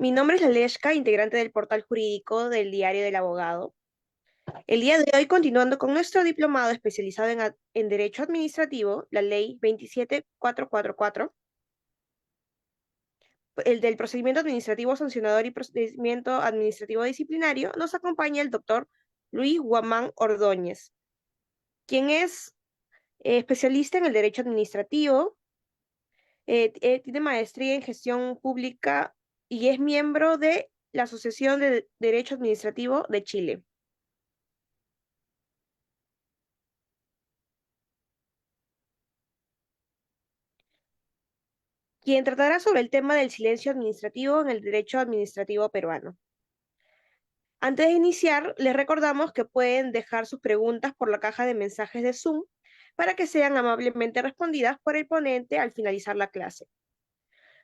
Mi nombre es Laleshka, integrante del portal jurídico del Diario del Abogado. El día de hoy, continuando con nuestro diplomado especializado en Derecho Administrativo, la Ley 27444, el del procedimiento administrativo sancionador y procedimiento administrativo disciplinario, nos acompaña el doctor Luis Guamán Ordóñez, quien es especialista en el Derecho Administrativo, tiene maestría en gestión pública y es miembro de la Asociación de Derecho Administrativo de Chile. Quien tratará sobre el tema del silencio administrativo en el derecho administrativo peruano. Antes de iniciar, les recordamos que pueden dejar sus preguntas por la caja de mensajes de Zoom para que sean amablemente respondidas por el ponente al finalizar la clase.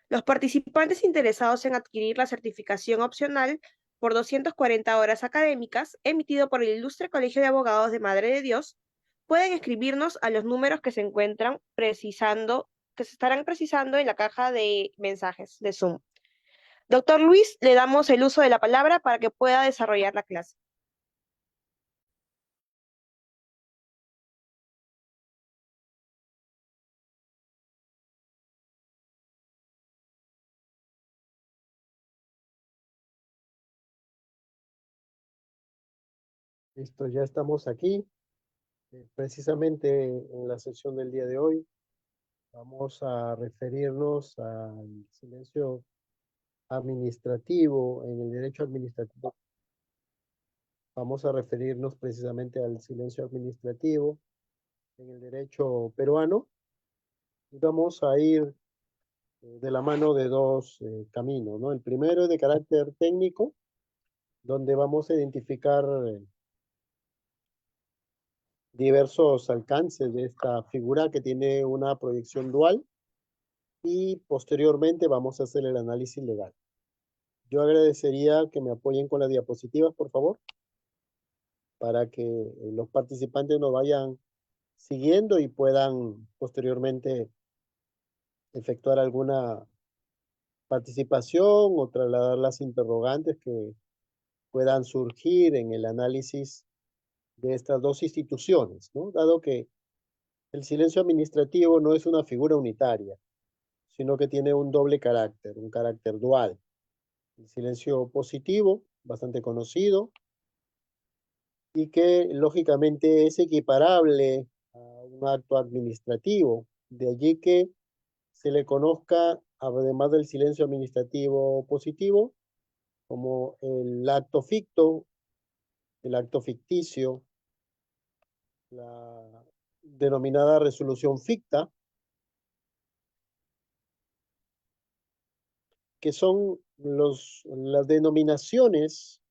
Los participantes interesados en adquirir la certificación opcional por 240 horas académicas, emitido por el Ilustre Colegio de Abogados de Madre de Dios, pueden escribirnos a los números que se encuentran precisando, que se estarán precisando en la caja de mensajes de Zoom. Doctor Luis, le damos el uso de la palabra para que pueda desarrollar la clase. Listo, ya estamos aquí. Precisamente en la sesión del día de hoy vamos a referirnos al silencio administrativo en el derecho administrativo. Vamos a referirnos precisamente al silencio administrativo en el derecho peruano y vamos a ir de la mano de dos caminos, ¿no? El primero es de carácter técnico, donde vamos a identificar diversos alcances de esta figura que tiene una proyección dual y posteriormente vamos a hacer el análisis legal. Yo agradecería que me apoyen con las diapositivas, por favor, para que los participantes nos vayan siguiendo y puedan posteriormente efectuar alguna participación o trasladar las interrogantes que puedan surgir en el análisis de estas dos instituciones, ¿no? Dado que el silencio administrativo no es una figura unitaria, sino que tiene un doble carácter, un carácter dual. El silencio positivo, bastante conocido, y que lógicamente es equiparable a un acto administrativo. De allí que se le conozca, además del silencio administrativo positivo, como el acto ficto, el acto ficticio, la denominada resolución ficta, que son las denominaciones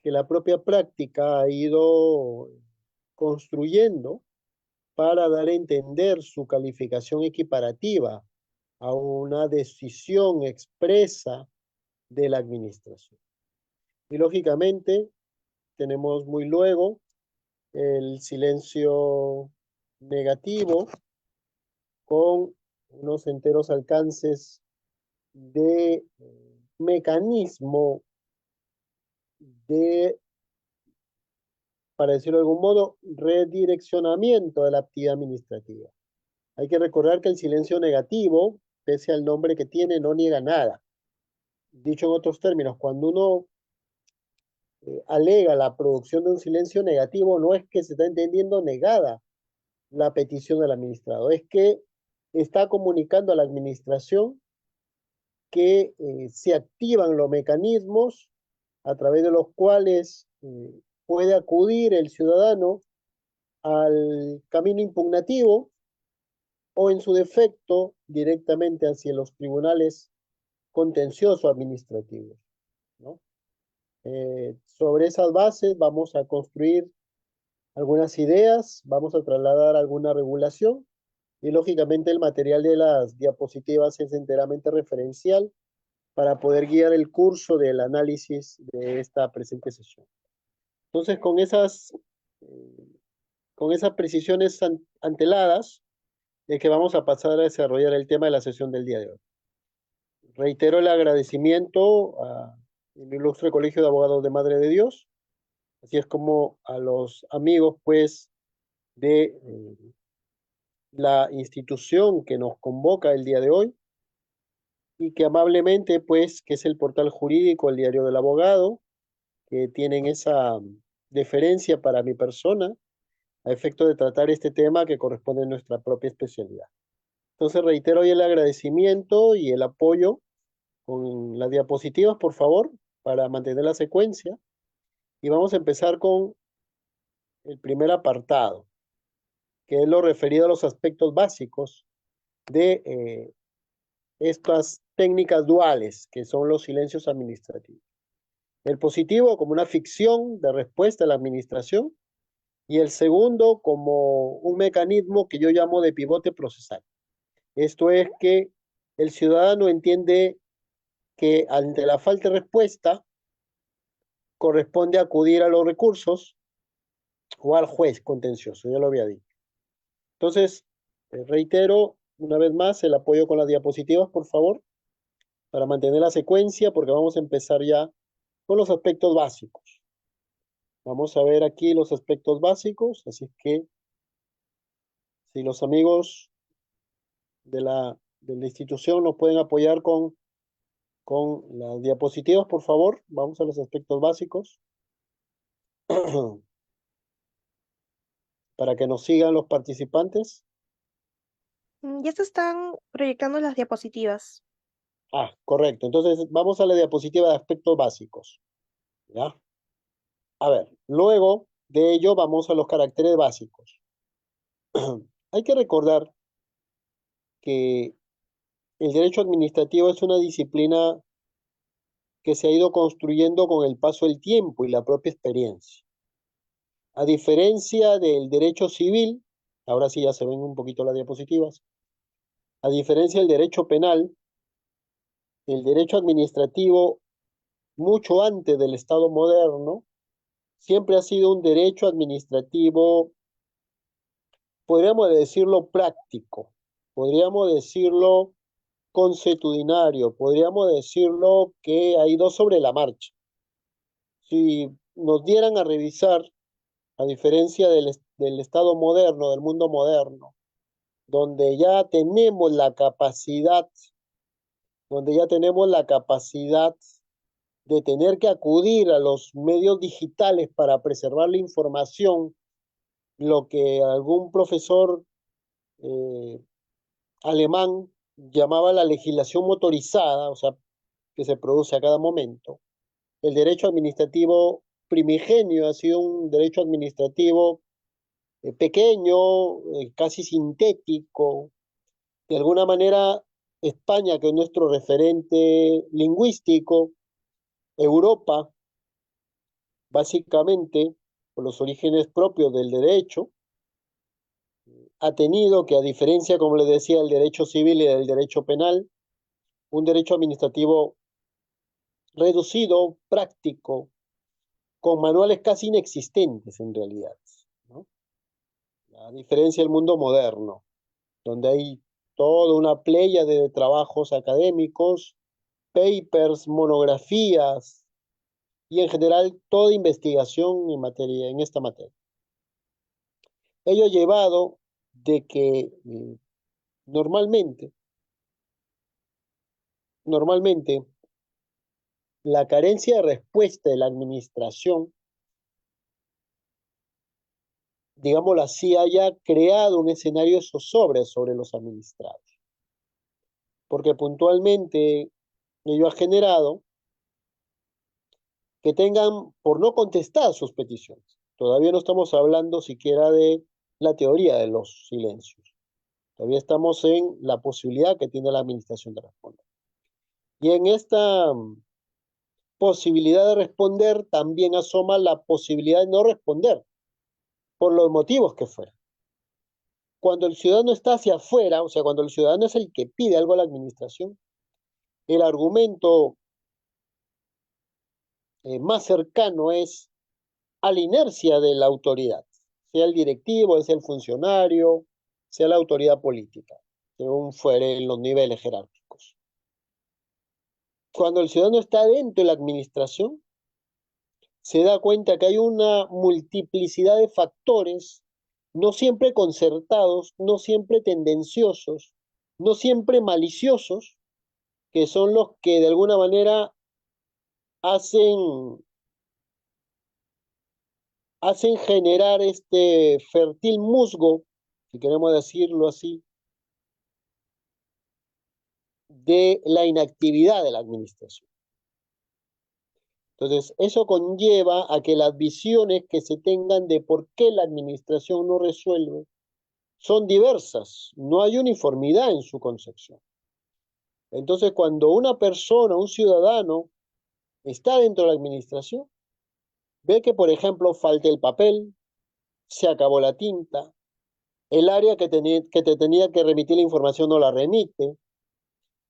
que la propia práctica ha ido construyendo para dar a entender su calificación equiparativa a una decisión expresa de la administración. Y lógicamente tenemos muy luego el silencio negativo con unos enteros alcances de mecanismo de, para decirlo de algún modo, redireccionamiento de la actividad administrativa. Hay que recordar que el silencio negativo, pese al nombre que tiene, no niega nada. Dicho en otros términos, cuando uno alega la producción de un silencio negativo, no es que se está entendiendo negada la petición del administrado, es que está comunicando a la administración que se activan los mecanismos a través de los cuales puede acudir el ciudadano al camino impugnativo o en su defecto directamente hacia los tribunales contencioso administrativos, ¿no? Sobre esas bases vamos a construir algunas ideas, vamos a trasladar alguna regulación y lógicamente el material de las diapositivas es enteramente referencial para poder guiar el curso del análisis de esta presente sesión. Entonces, con esas precisiones anteladas, es que vamos a pasar a desarrollar el tema de la sesión del día de hoy. Reitero el agradecimiento al ilustre Colegio de Abogados de Madre de Dios, así es como a los amigos, pues, de la institución que nos convoca el día de hoy y que amablemente, pues, que es el portal jurídico, el Diario del Abogado, que tienen esa deferencia para mi persona a efecto de tratar este tema que corresponde a nuestra propia especialidad. Entonces reitero hoy el agradecimiento y el apoyo con las diapositivas, por favor, para mantener la secuencia. Y vamos a empezar con el primer apartado, que es lo referido a los aspectos básicos de estas técnicas duales, que son los silencios administrativos. El positivo como una ficción de respuesta a la administración y el segundo como un mecanismo que yo llamo de pivote procesal. Esto es que el ciudadano entiende que ante la falta de respuesta corresponde acudir a los recursos o al juez contencioso, ya lo había dicho. Entonces, reitero una vez más el apoyo con las diapositivas, por favor, para mantener la secuencia, porque vamos a empezar ya con los aspectos básicos. Vamos a ver aquí los aspectos básicos, así que si los amigos de la institución nos pueden apoyar con las diapositivas, por favor, vamos a los aspectos básicos para que nos sigan los participantes. Ya se están proyectando las diapositivas. Ah, correcto. Entonces vamos a la diapositiva de aspectos básicos. ¿Ya? A ver, luego de ello vamos a los caracteres básicos. Hay que recordar que el derecho administrativo es una disciplina que se ha ido construyendo con el paso del tiempo y la propia experiencia. A diferencia del derecho civil, ahora sí ya se ven un poquito las diapositivas, a diferencia del derecho penal, el derecho administrativo, mucho antes del Estado moderno, siempre ha sido un derecho administrativo, podríamos decirlo práctico, podríamos decirlo consuetudinario, podríamos decirlo que ha ido sobre la marcha. Si nos dieran a revisar, a diferencia del Estado moderno, del mundo moderno, donde ya tenemos la capacidad, donde ya tenemos la capacidad de tener que acudir a los medios digitales para preservar la información, lo que algún profesor eh, alemán llamaba la legislación motorizada, o sea, que se produce a cada momento. El derecho administrativo primigenio ha sido un derecho administrativo pequeño, casi sintético. De alguna manera, España, que es nuestro referente lingüístico, Europa, básicamente, por los orígenes propios del derecho, ha tenido que, a diferencia, como les decía, del derecho civil y del derecho penal, un derecho administrativo reducido, práctico, con manuales casi inexistentes en realidad, ¿no? A diferencia del mundo moderno, donde hay toda una playa de trabajos académicos, papers, monografías y en general toda investigación en esta materia. Ello ha llevado de que normalmente, normalmente la carencia de respuesta de la administración, digámoslo así, haya creado un escenario de zozobra sobre los administrados, porque puntualmente ello ha generado que tengan por no contestar sus peticiones. Todavía no estamos hablando siquiera de la teoría de los silencios. Todavía estamos en la posibilidad que tiene la administración de responder. Y en esta posibilidad de responder también asoma la posibilidad de no responder, por los motivos que fueran. Cuando el ciudadano está hacia afuera, o sea, cuando el ciudadano es el que pide algo a la administración, el argumento más cercano es a la inercia de la autoridad, sea el directivo, sea el funcionario, sea la autoridad política, según fueren los niveles jerárquicos. Cuando el ciudadano está dentro de la administración, se da cuenta que hay una multiplicidad de factores, no siempre concertados, no siempre tendenciosos, no siempre maliciosos, que son los que de alguna manera hacen, hacen generar este fértil musgo, si queremos decirlo así, de la inactividad de la administración. Entonces, eso conlleva a que las visiones que se tengan de por qué la administración no resuelve son diversas, no hay uniformidad en su concepción. Entonces, cuando una persona, un ciudadano, está dentro de la administración, ve que, por ejemplo, falta el papel, se acabó la tinta, el área que te tenía que remitir la información no la remite,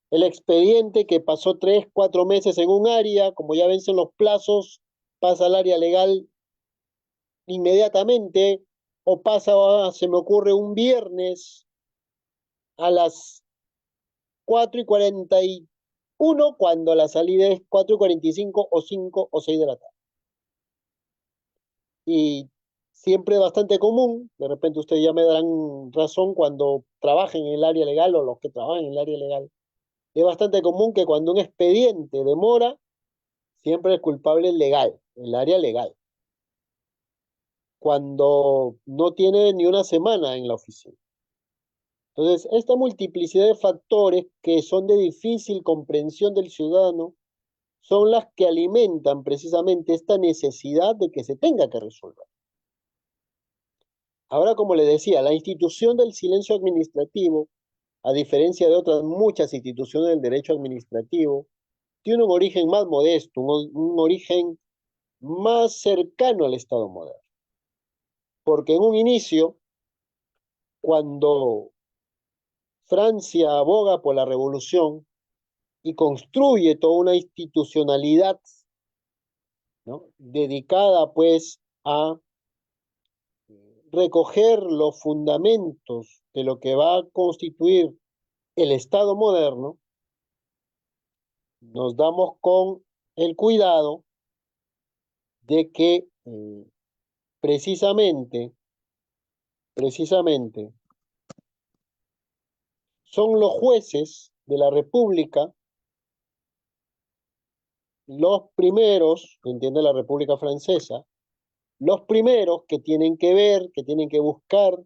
el expediente que pasó 3, 4 meses en un área, como ya vencen los plazos, pasa al área legal inmediatamente, o pasa, se me ocurre, un viernes a las 4:41, cuando la salida es 4:45 o 5 o 6 de la tarde. Y siempre es bastante común, de repente ustedes ya me darán razón cuando trabajen en el área legal o los que trabajan en el área legal, es bastante común que cuando un expediente demora, siempre el culpable es legal, el área legal, cuando no tiene ni una semana en la oficina. Entonces, esta multiplicidad de factores que son de difícil comprensión del ciudadano son las que alimentan precisamente esta necesidad de que se tenga que resolver. Ahora, como le decía, la institución del silencio administrativo, a diferencia de otras muchas instituciones del derecho administrativo, tiene un origen más modesto, un origen más cercano al Estado moderno. Porque en un inicio, cuando Francia aboga por la revolución y construye toda una institucionalidad, ¿no?, dedicada pues a recoger los fundamentos de lo que va a constituir el Estado moderno, nos damos con el cuidado de que precisamente, precisamente, son los jueces de la República los primeros, entiende la República Francesa, los primeros que tienen que ver, que tienen que buscar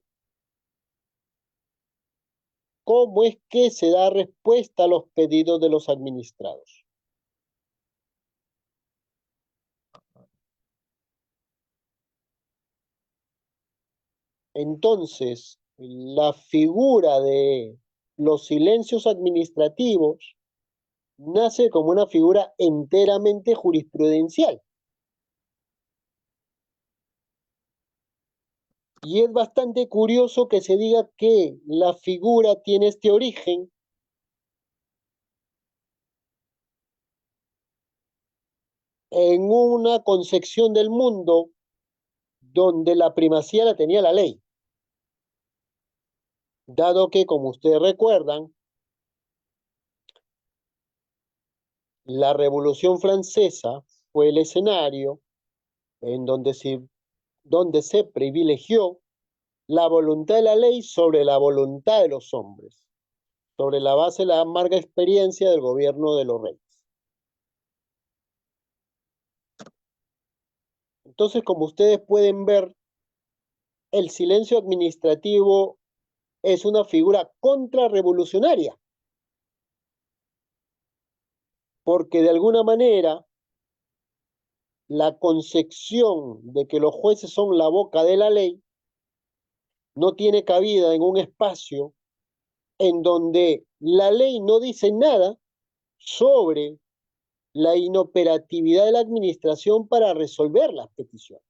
cómo es que se da respuesta a los pedidos de los administrados. Entonces, la figura de los silencios administrativos nace como una figura enteramente jurisprudencial. Y es bastante curioso que se diga que la figura tiene este origen en una concepción del mundo donde la primacía la tenía la ley, dado que, como ustedes recuerdan, la Revolución Francesa fue el escenario en donde se privilegió la voluntad de la ley sobre la voluntad de los hombres, sobre la base de la amarga experiencia del gobierno de los reyes. Entonces, como ustedes pueden ver, el silencio administrativo es una figura contrarrevolucionaria, porque de alguna manera la concepción de que los jueces son la boca de la ley no tiene cabida en un espacio en donde la ley no dice nada sobre la inoperatividad de la administración para resolver las peticiones.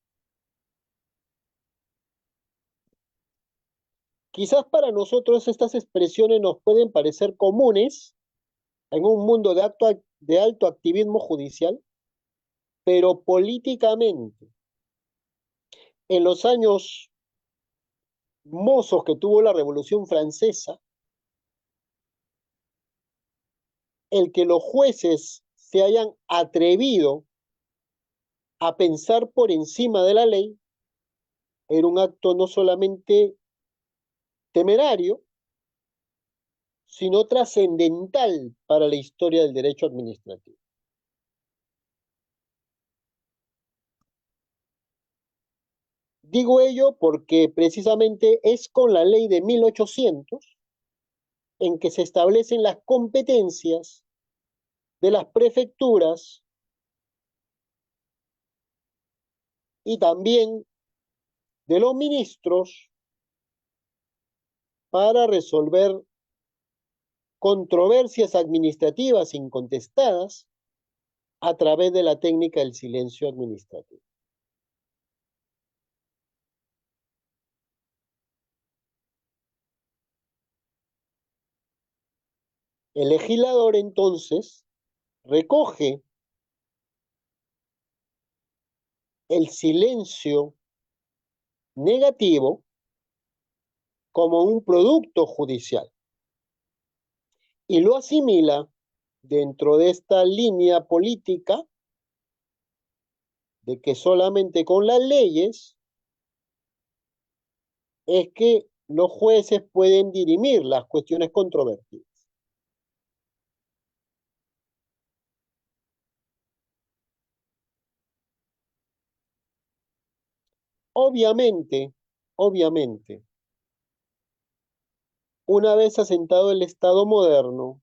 Quizás para nosotros estas expresiones nos pueden parecer comunes en un mundo de alto activismo judicial, pero políticamente, en los años mozos que tuvo la Revolución Francesa, el que los jueces se hayan atrevido a pensar por encima de la ley era un acto no solamente temerario, sino trascendental para la historia del derecho administrativo. Digo ello porque precisamente es con la ley de 1800 en que se establecen las competencias de las prefecturas y también de los ministros para resolver controversias administrativas incontestadas a través de la técnica del silencio administrativo. El legislador entonces recoge el silencio negativo como un producto judicial y lo asimila dentro de esta línea política de que solamente con las leyes es que los jueces pueden dirimir las cuestiones controvertidas. Obviamente, obviamente, una vez asentado el Estado moderno,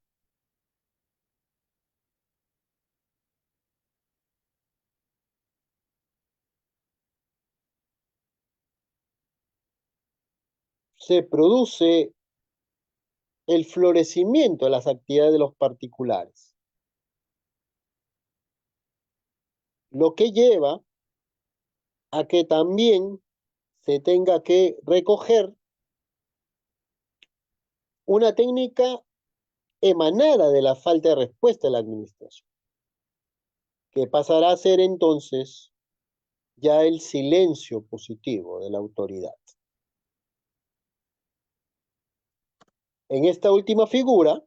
se produce el florecimiento de las actividades de los particulares, lo que lleva a que también se tenga que recoger una técnica emanada de la falta de respuesta de la administración, que pasará a ser entonces ya el silencio positivo de la autoridad. En esta última figura,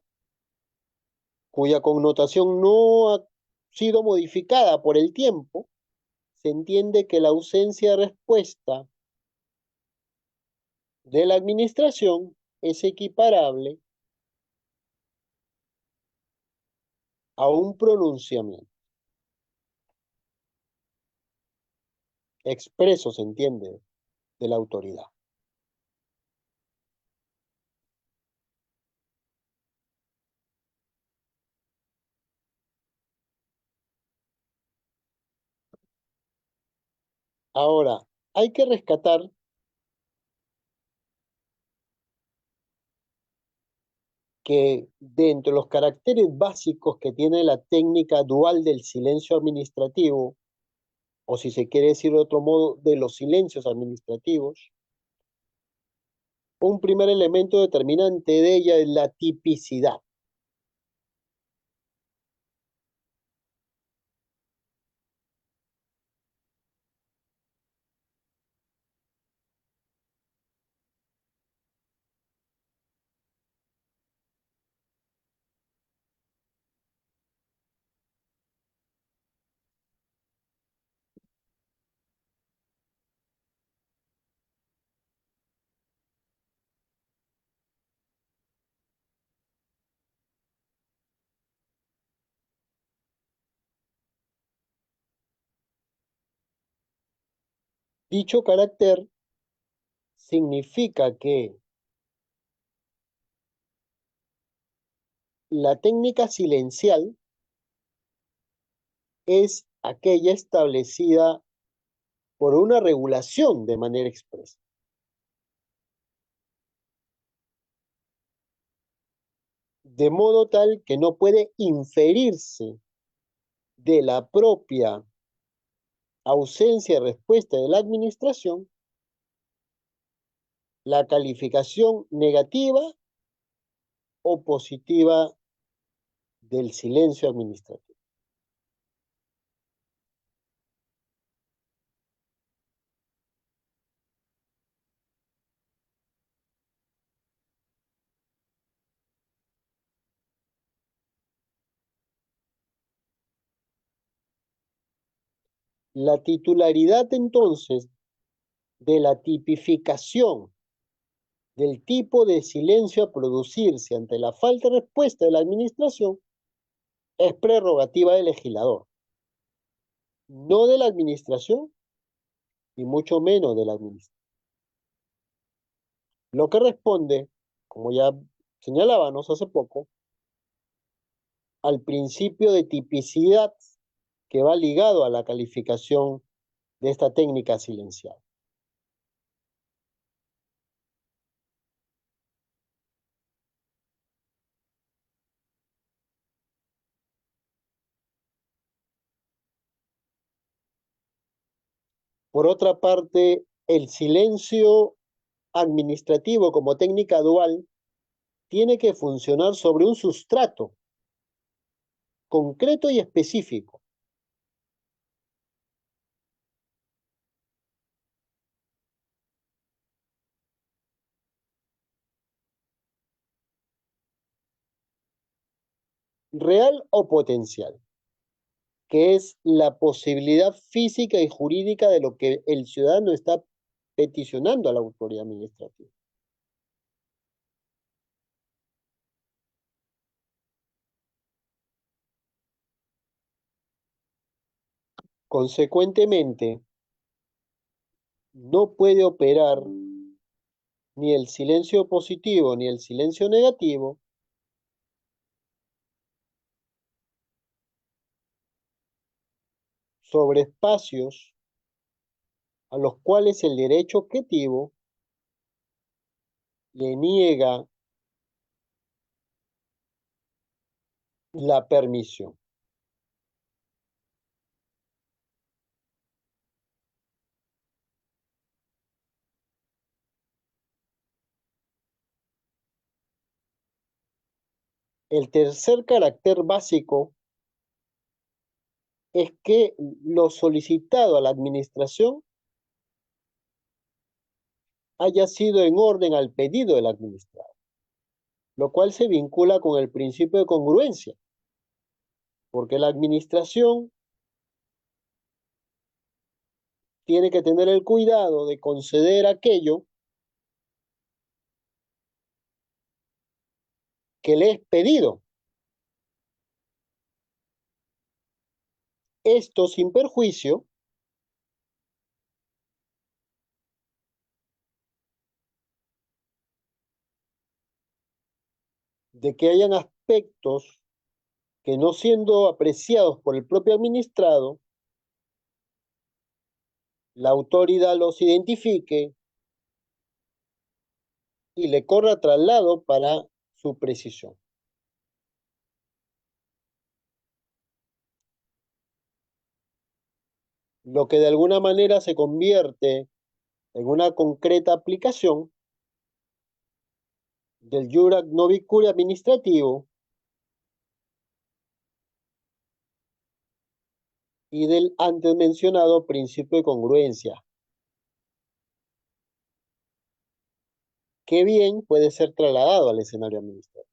cuya connotación no ha sido modificada por el tiempo, se entiende que la ausencia de respuesta de la administración es equiparable a un pronunciamiento expreso, se entiende, de la autoridad. Ahora, hay que rescatar que dentro de los caracteres básicos que tiene la técnica dual del silencio administrativo, o si se quiere decir de otro modo, de los silencios administrativos, un primer elemento determinante de ella es la tipicidad. Dicho carácter significa que la técnica silencial es aquella establecida por una regulación de manera expresa, de modo tal que no puede inferirse de la propia ausencia de respuesta de la administración la calificación negativa o positiva del silencio administrativo. La titularidad entonces de la tipificación del tipo de silencio a producirse ante la falta de respuesta de la administración es prerrogativa del legislador, no de la administración y mucho menos de la administración. Lo que responde, como ya señalábamos hace poco, al principio de tipicidad que va ligado a la calificación de esta técnica silencial. Por otra parte, el silencio administrativo como técnica dual tiene que funcionar sobre un sustrato concreto y específico. Real o potencial, que es la posibilidad física y jurídica de lo que el ciudadano está peticionando a la autoridad administrativa. Consecuentemente, no puede operar ni el silencio positivo ni el silencio negativo sobre espacios a los cuales el derecho objetivo le niega la permisión. El tercer carácter básico es que lo solicitado a la administración haya sido en orden al pedido del administrado, lo cual se vincula con el principio de congruencia, porque la administración tiene que tener el cuidado de conceder aquello que le es pedido. Esto sin perjuicio de que hayan aspectos que no siendo apreciados por el propio administrado, la autoridad los identifique y le corra traslado para su precisión. Lo que de alguna manera se convierte en una concreta aplicación del Jurat Novicuri administrativo y del antes mencionado principio de congruencia, que bien puede ser trasladado al escenario administrativo.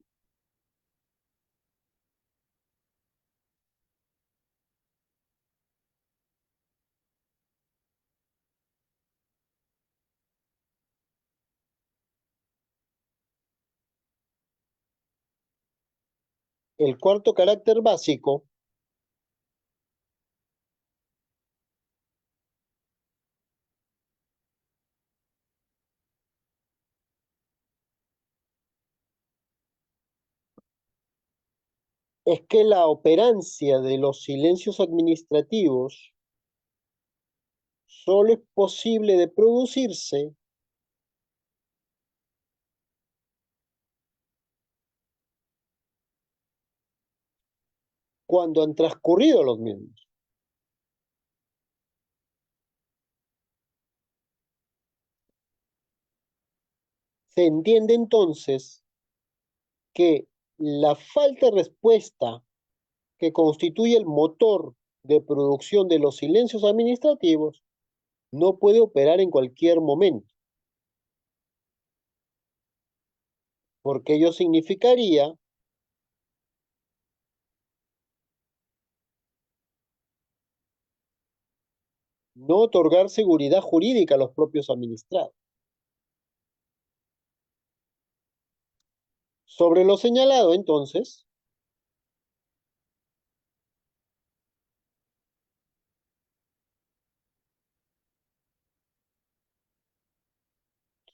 El cuarto carácter básico es que la operancia de los silencios administrativos solo es posible de producirse cuando han transcurrido los mismos. Se entiende entonces que la falta de respuesta que constituye el motor de producción de los silencios administrativos no puede operar en cualquier momento, porque ello significaría no otorgar seguridad jurídica a los propios administrados. Sobre lo señalado, entonces,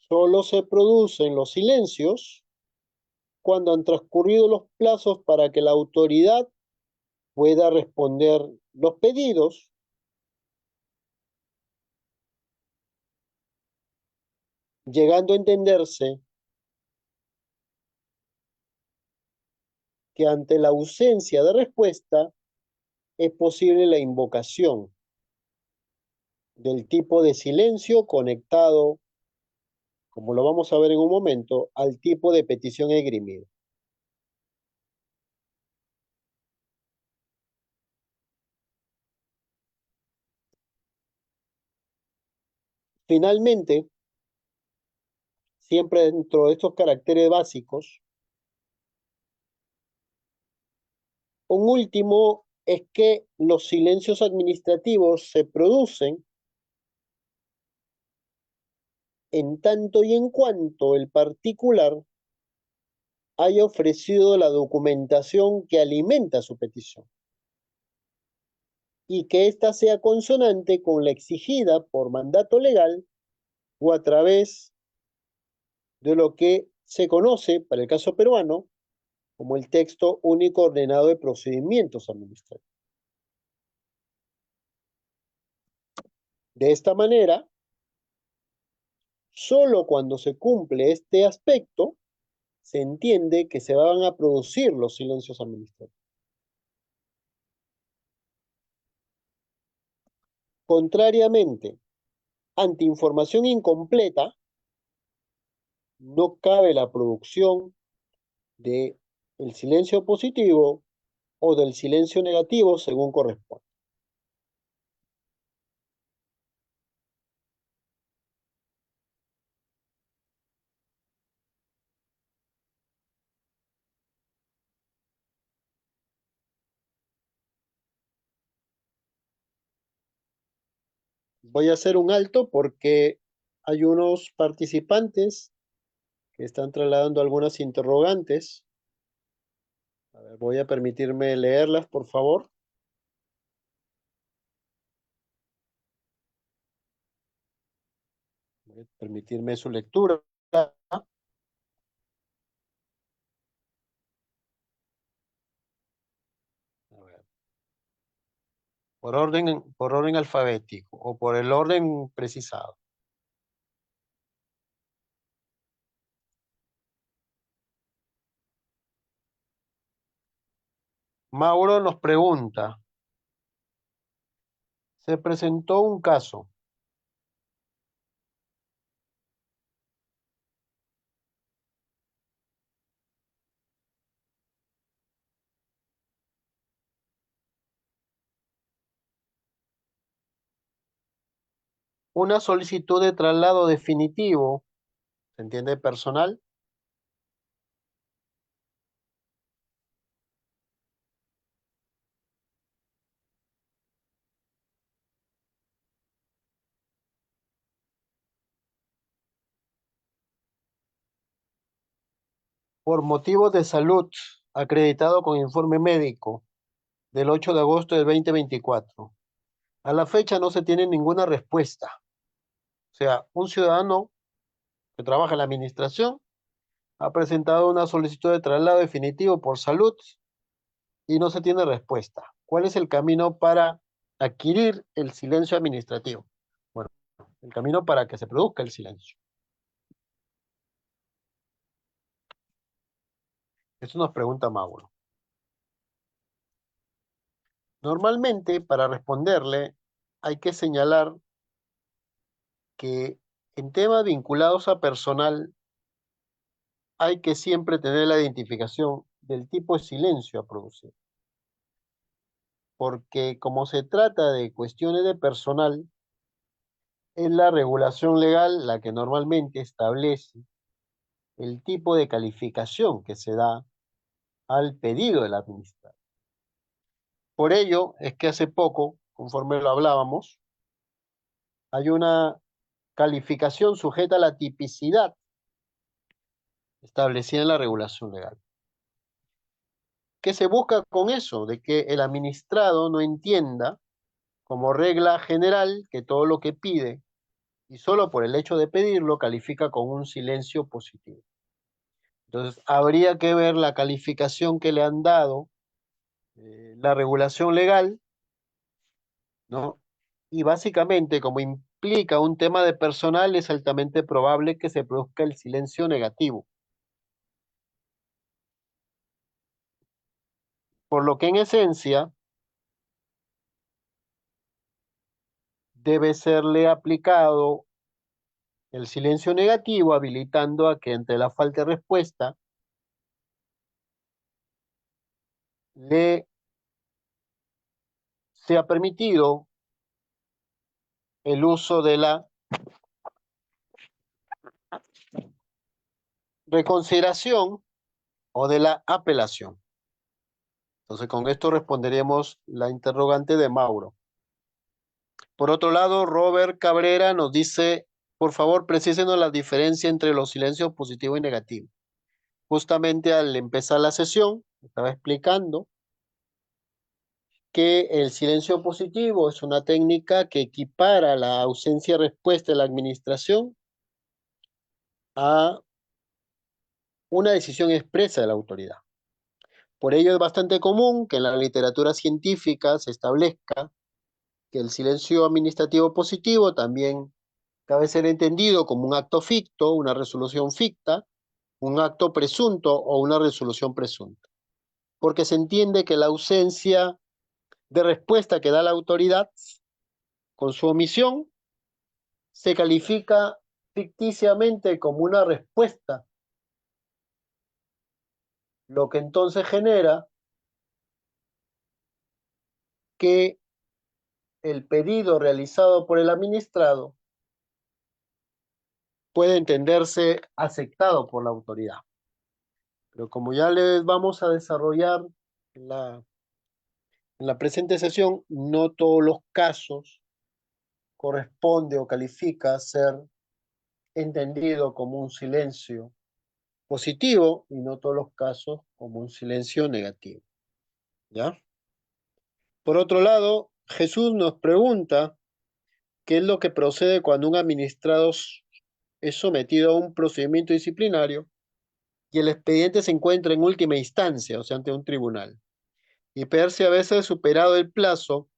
solo se producen los silencios cuando han transcurrido los plazos para que la autoridad pueda responder los pedidos, llegando a entenderse que ante la ausencia de respuesta es posible la invocación del tipo de silencio conectado, como lo vamos a ver en un momento, al tipo de petición esgrimida. Finalmente, siempre dentro de estos caracteres básicos, un último es que los silencios administrativos se producen en tanto y en cuanto el particular haya ofrecido la documentación que alimenta su petición y que ésta sea consonante con la exigida por mandato legal o a través de lo que se conoce, para el caso peruano, como el texto único ordenado de procedimientos administrativos. De esta manera, solo cuando se cumple este aspecto, se entiende que se van a producir los silencios administrativos. Contrariamente, ante información incompleta, no cabe la producción de el silencio positivo o del silencio negativo según corresponde. Voy a hacer un alto porque hay unos participantes que están trasladando algunas interrogantes. A ver, voy a permitirme leerlas, por favor. Voy a permitirme su lectura. A ver, por orden alfabético o por el orden precisado. Mauro nos pregunta, se presentó un caso. Una solicitud de traslado definitivo, ¿se entiende? Personal, por motivos de salud, acreditado con informe médico del 8 de agosto del 2024. A la fecha no se tiene ninguna respuesta. O sea, un ciudadano que trabaja en la administración ha presentado una solicitud de traslado definitivo por salud y no se tiene respuesta. ¿Cuál es el camino para adquirir el silencio administrativo? Bueno, el camino para que se produzca el silencio. Eso nos pregunta Mauro. Normalmente, para responderle, hay que señalar que en temas vinculados a personal hay que siempre tener la identificación del tipo de silencio a producir, porque como se trata de cuestiones de personal, es la regulación legal la que normalmente establece el tipo de calificación que se da al pedido del administrador. Por ello es que hace poco, conforme lo hablábamos, hay una calificación sujeta a la tipicidad establecida en la regulación legal. ¿Qué se busca con eso? De que el administrado no entienda como regla general que todo lo que pide y solo por el hecho de pedirlo califica con un silencio positivo. Entonces, habría que ver la calificación que le han dado la regulación legal, ¿no? Y básicamente, como implica un tema de personal, es altamente probable que se produzca el silencio negativo. Por lo que en esencia debe serle aplicado el silencio negativo, habilitando a que ante la falta de respuesta le sea permitido el uso de la reconsideración o de la apelación. Entonces, con esto responderíamos la interrogante de Mauro. Por otro lado, Robert Cabrera nos dice, por favor, precísenos la diferencia entre los silencios positivo y negativo. Justamente al empezar la sesión, estaba explicando que el silencio positivo es una técnica que equipara la ausencia de respuesta de la administración a una decisión expresa de la autoridad. Por ello es bastante común que en la literatura científica se establezca que el silencio administrativo positivo también cabe ser entendido como un acto ficto, una resolución ficta, un acto presunto o una resolución presunta, porque se entiende que la ausencia de respuesta que da la autoridad con su omisión se califica ficticiamente como una respuesta, lo que entonces genera que el pedido realizado por el administrado puede entenderse aceptado por la autoridad. Pero como ya les vamos a desarrollar en la presente sesión, no todos los casos corresponde o califica ser entendido como un silencio positivo y no todos los casos como un silencio negativo. ¿Ya? Por otro lado, Jesús nos pregunta qué es lo que procede cuando un administrado es sometido a un procedimiento disciplinario y el expediente se encuentra en última instancia, o sea, ante un tribunal, y verse a veces superado el plazo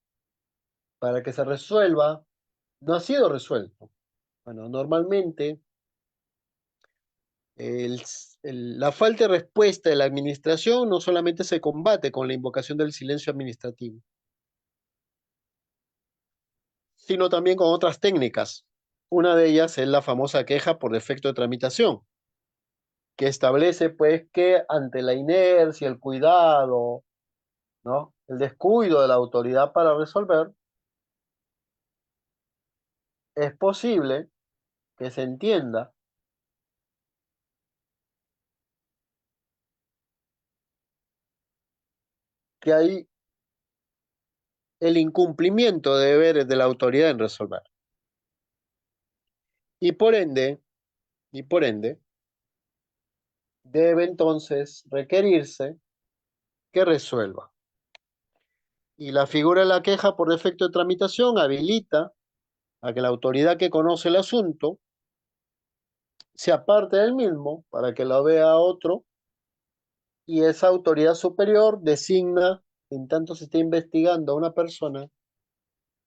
para que se resuelva, no ha sido resuelto. Bueno, normalmente el- la falta de respuesta de la administración no solamente se combate con la invocación del silencio administrativo, sino también con otras técnicas. Una de ellas es la famosa queja por defecto de tramitación, que establece pues que ante la inercia, el cuidado, ¿no? El descuido de la autoridad para resolver, es posible que se entienda que hay el incumplimiento de deberes de la autoridad en resolver. Y por ende, y por ende, debe entonces requerirse que resuelva. Y la figura de la queja por defecto de tramitación habilita a que la autoridad que conoce el asunto se aparte del mismo para que lo vea otro y esa autoridad superior designa, en tanto se está investigando a una persona,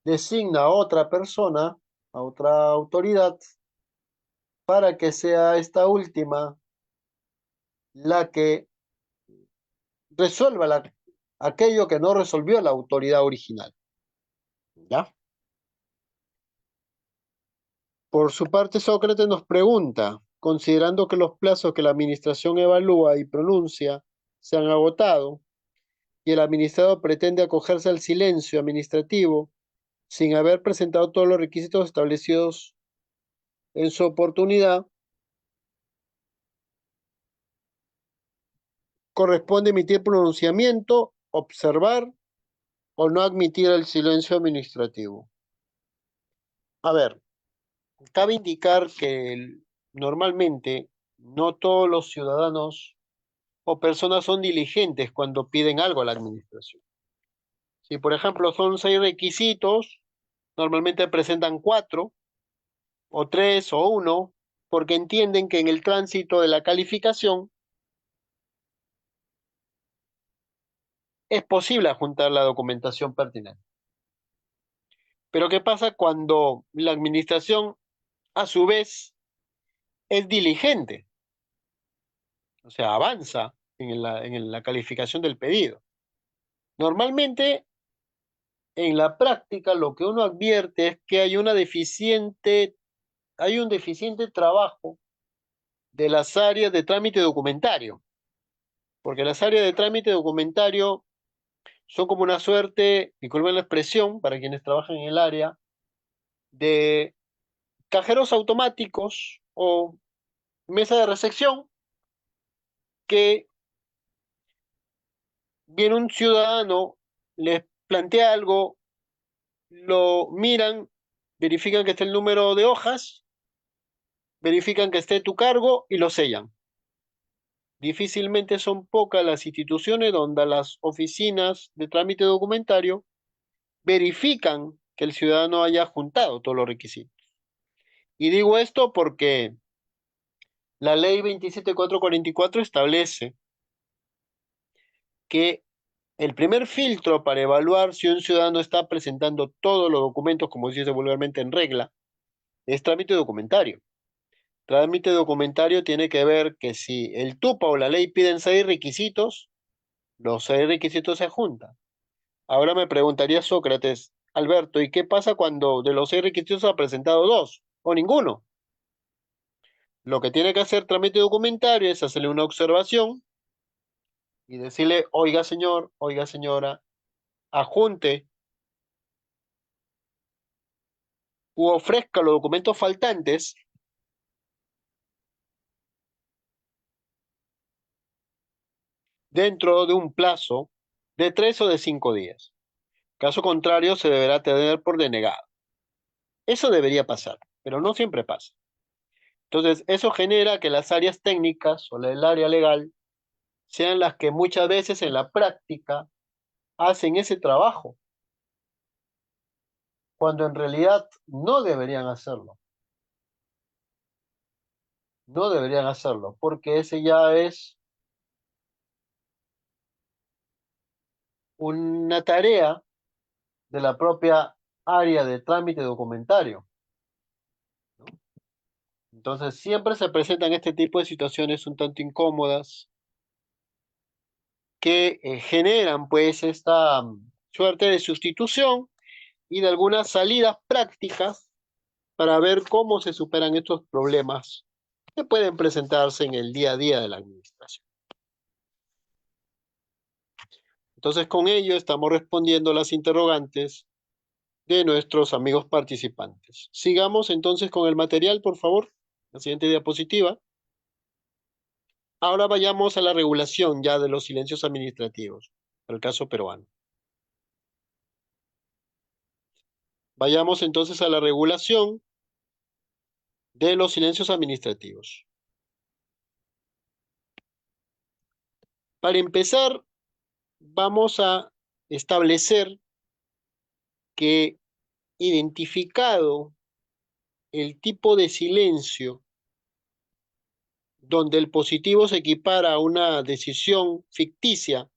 designa a otra persona, a otra autoridad, para que sea esta última la que resuelva aquello que no resolvió la autoridad original. ¿Ya? Por su parte, Sócrates nos pregunta, considerando que los plazos que la administración evalúa y pronuncia se han agotado y el administrado pretende acogerse al silencio administrativo sin haber presentado todos los requisitos establecidos en su oportunidad, corresponde emitir pronunciamiento, observar o no admitir el silencio administrativo. A ver, cabe indicar que normalmente no todos los ciudadanos o personas son diligentes cuando piden algo a la administración. Si, por ejemplo, son 6 requisitos, normalmente presentan 4 o 3 o uno, porque entienden que en el tránsito de la calificación es posible juntar la documentación pertinente. Pero ¿qué pasa cuando la administración, a su vez, es diligente? O sea, avanza en la calificación del pedido. Normalmente, en la práctica, lo que uno advierte es que hay un deficiente trabajo de las áreas de trámite documentario, porque las áreas de trámite documentario son como una suerte, disculpen la expresión, para quienes trabajan en el área, de cajeros automáticos o mesa de recepción que viene un ciudadano, les plantea algo, lo miran, verifican que esté el número de hojas, verifican que esté tu cargo y lo sellan. Difícilmente son pocas las instituciones donde las oficinas de trámite documentario verifican que el ciudadano haya juntado todos los requisitos. Y digo esto porque la ley 27444 establece que el primer filtro para evaluar si un ciudadano está presentando todos los documentos, como se dice vulgarmente, en regla, es trámite documentario. Trámite documentario tiene que ver que si el TUPA o la ley piden 6 requisitos, los 6 requisitos se juntan. Ahora me preguntaría Sócrates, Alberto, ¿y qué pasa cuando de los 6 requisitos ha presentado dos o ninguno? Lo que tiene que hacer trámite documentario es hacerle una observación y decirle, oiga señor, oiga señora, adjunte u ofrezca los documentos faltantes dentro de un plazo de 3 o de 5 días. Caso contrario, se deberá tener por denegado. Eso debería pasar, pero no siempre pasa. Entonces, eso genera que las áreas técnicas o el área legal sean las que muchas veces en la práctica hacen ese trabajo, cuando en realidad no deberían hacerlo. No deberían hacerlo, porque ese ya es una tarea de la propia área de trámite documentario, ¿no? Entonces, siempre se presentan este tipo de situaciones un tanto incómodas que generan pues esta suerte de sustitución y de algunas salidas prácticas para ver cómo se superan estos problemas que pueden presentarse en el día a día de la administración. Entonces, con ello estamos respondiendo las interrogantes de nuestros amigos participantes. Sigamos entonces con el material, por favor. La siguiente diapositiva. Ahora vayamos a la regulación ya de los silencios administrativos, el caso peruano. Vayamos entonces a la regulación de los silencios administrativos. Para empezar, vamos a establecer que identificado el tipo de silencio donde el positivo se equipara a una decisión ficticia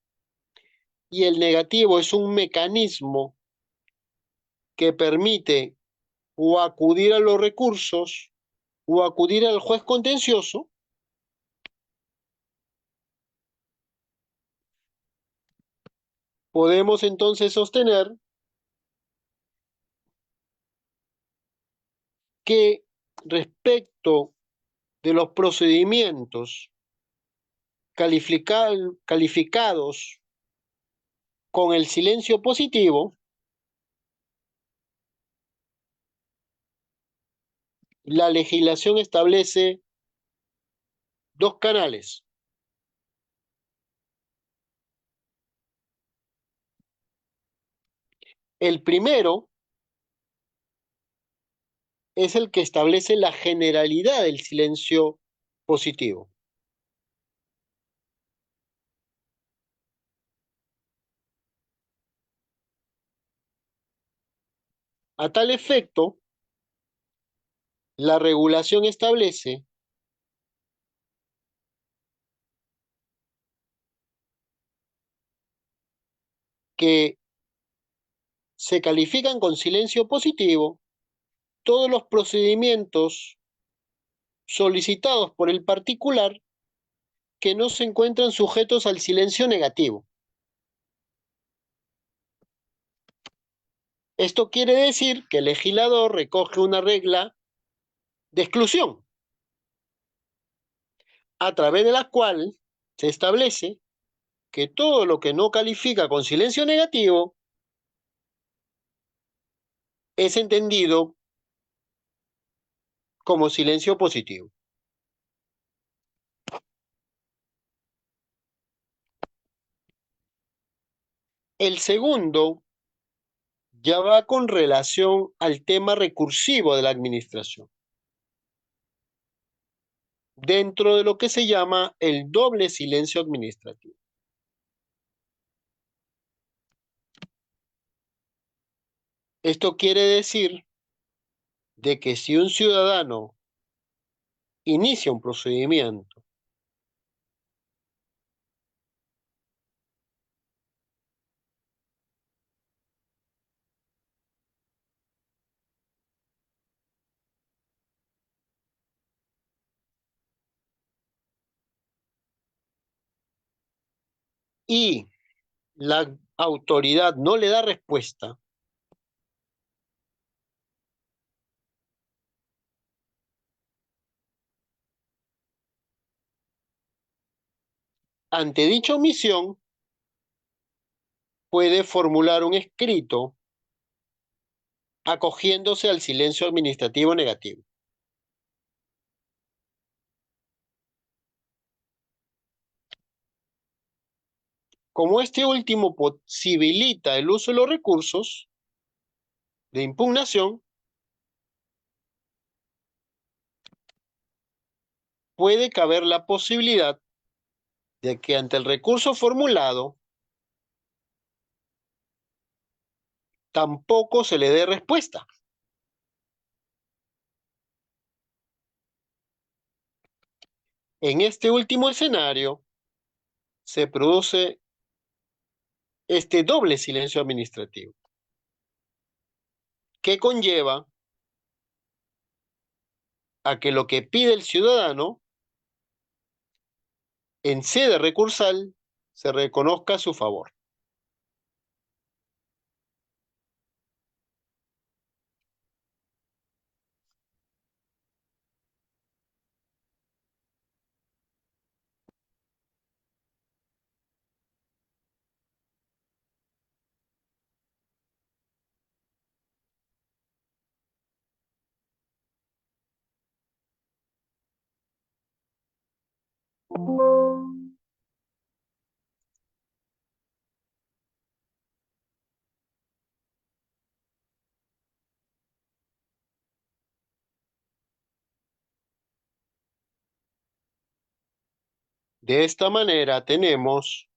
y el negativo es un mecanismo que permite o acudir a los recursos o acudir al juez contencioso, podemos entonces sostener que respecto de los procedimientos calificados con el silencio positivo, la legislación establece dos canales. El primero es el que establece la generalidad del silencio positivo. A tal efecto, la regulación establece que se califican con silencio positivo todos los procedimientos solicitados por el particular que no se encuentran sujetos al silencio negativo. Esto quiere decir que el legislador recoge una regla de exclusión, a través de la cual se establece que todo lo que no califica con silencio negativo es entendido como silencio positivo. El segundo ya va con relación al tema recursivo de la administración, dentro de lo que se llama el doble silencio administrativo. Esto quiere decir de que si un ciudadano inicia un procedimiento y la autoridad no le da respuesta, ante dicha omisión puede formular un escrito acogiéndose al silencio administrativo negativo. Como este último posibilita el uso de los recursos de impugnación, puede caber la posibilidad de que ante el recurso formulado tampoco se le dé respuesta. En este último escenario se produce este doble silencio administrativo, que conlleva a que lo que pide el ciudadano en sede recursal se reconozca a su favor. De esta manera tenemos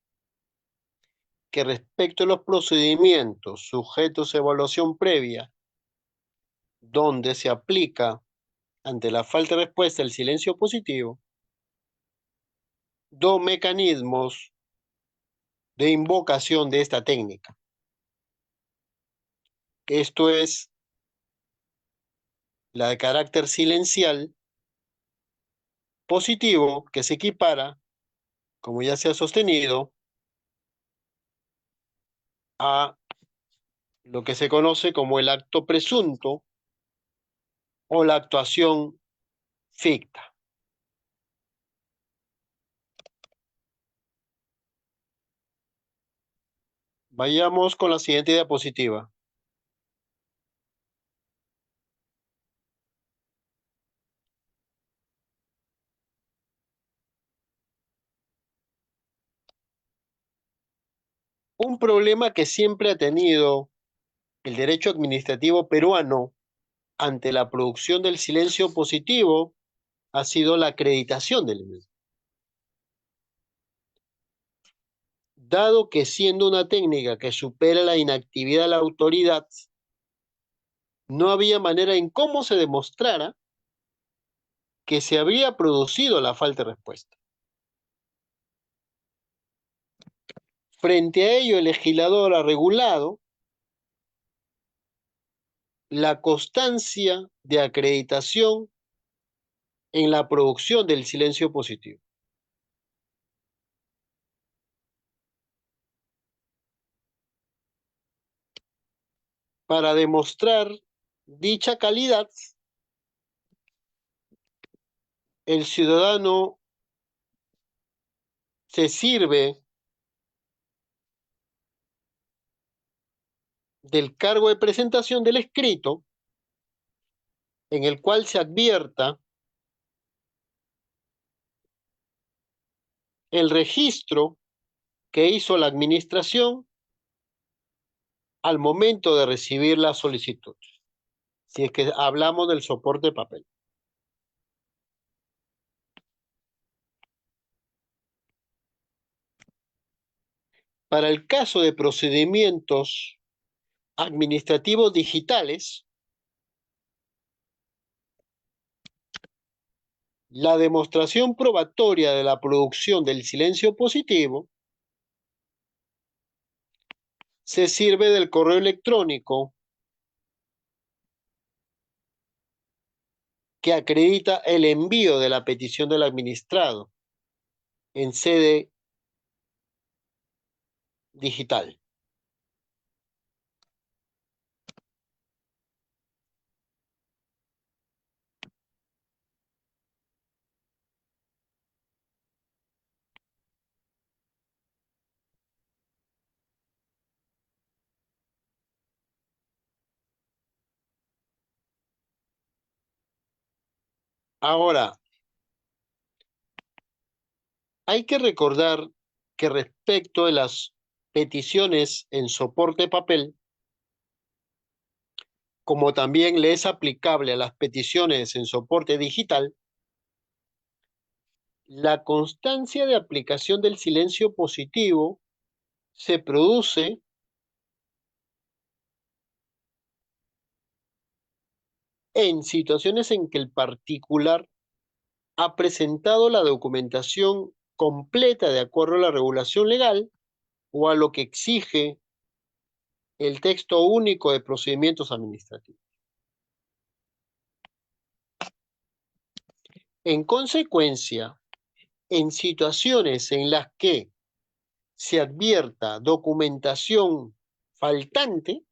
que respecto a los procedimientos sujetos a evaluación previa, donde se aplica ante la falta de respuesta el silencio positivo, dos mecanismos de invocación de esta técnica. Esto es la de carácter silencial positivo, que se equipara, como ya se ha sostenido, a lo que se conoce como el acto presunto o la actuación ficta. Vayamos con la siguiente diapositiva. Un problema que siempre ha tenido el derecho administrativo peruano ante la producción del silencio positivo ha sido la acreditación del mismo. Dado que siendo una técnica que supera la inactividad de la autoridad, no había manera en cómo se demostrara que se habría producido la falta de respuesta. Frente a ello, el legislador ha regulado la constancia de acreditación en la producción del silencio positivo. Para demostrar dicha calidad, el ciudadano se sirve del cargo de presentación del escrito en el cual se advierta el registro que hizo la administración al momento de recibir la solicitud, si es que hablamos del soporte de papel. Para el caso de procedimientos administrativos digitales, la demostración probatoria de la producción del silencio positivo se sirve del correo electrónico que acredita el envío de la petición del administrado en sede digital. Ahora, hay que recordar que respecto de las peticiones en soporte papel, como también le es aplicable a las peticiones en soporte digital, la constancia de aplicación del silencio positivo se produce en situaciones en que el particular ha presentado la documentación completa de acuerdo a la regulación legal o a lo que exige el texto único de procedimientos administrativos. En consecuencia, en situaciones en las que se advierta documentación faltante,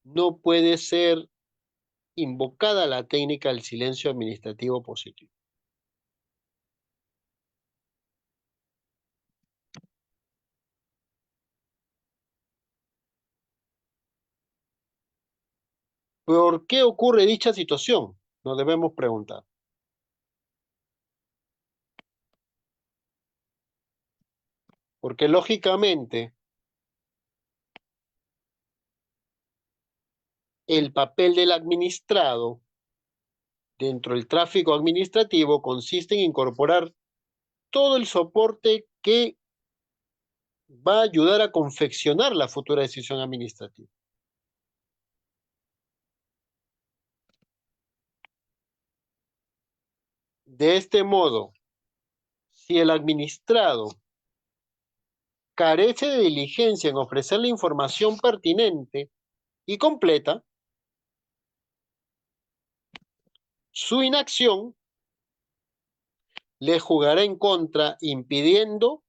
no puede ser invocada la técnica del silencio administrativo positivo. ¿Por qué ocurre dicha situación? Nos debemos preguntar. Porque lógicamente el papel del administrado dentro del tráfico administrativo consiste en incorporar todo el soporte que va a ayudar a confeccionar la futura decisión administrativa. De este modo, si el administrado carece de diligencia en ofrecer la información pertinente y completa, su inacción le jugará en contra, impidiendo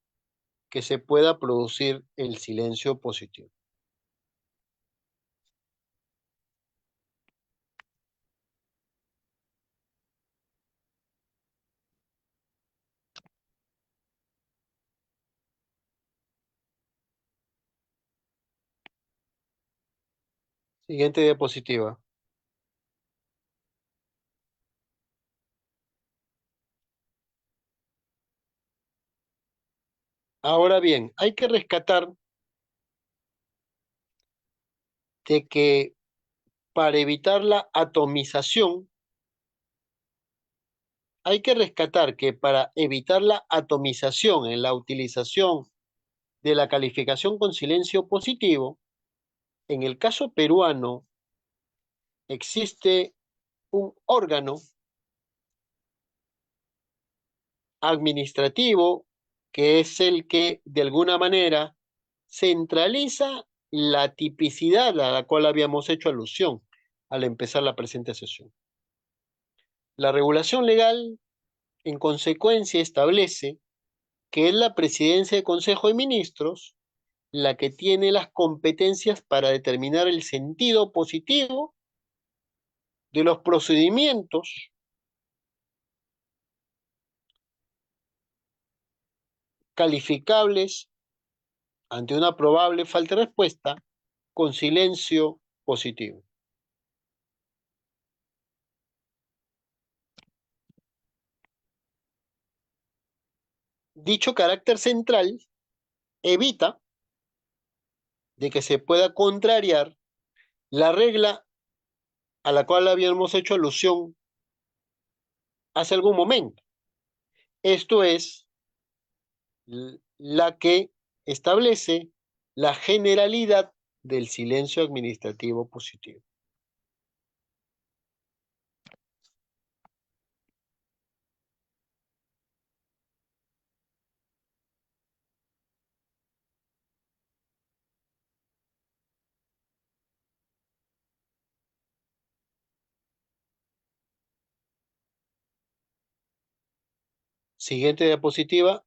que se pueda producir el silencio positivo. Siguiente diapositiva. Ahora bien, hay que rescatar de que para evitar la atomización, hay que rescatar que para evitar la atomización en la utilización de la calificación con silencio positivo, en el caso peruano existe un órgano administrativo que es el que de alguna manera centraliza la tipicidad a la cual habíamos hecho alusión al empezar la presente sesión. La regulación legal, en consecuencia, establece que es la Presidencia del Consejo de Ministros la que tiene las competencias para determinar el sentido positivo de los procedimientos calificables ante una probable falta de respuesta con silencio positivo. Dicho carácter central evita de que se pueda contrariar la regla a la cual habíamos hecho alusión hace algún momento. Esto es la que establece la generalidad del silencio administrativo positivo. Siguiente diapositiva.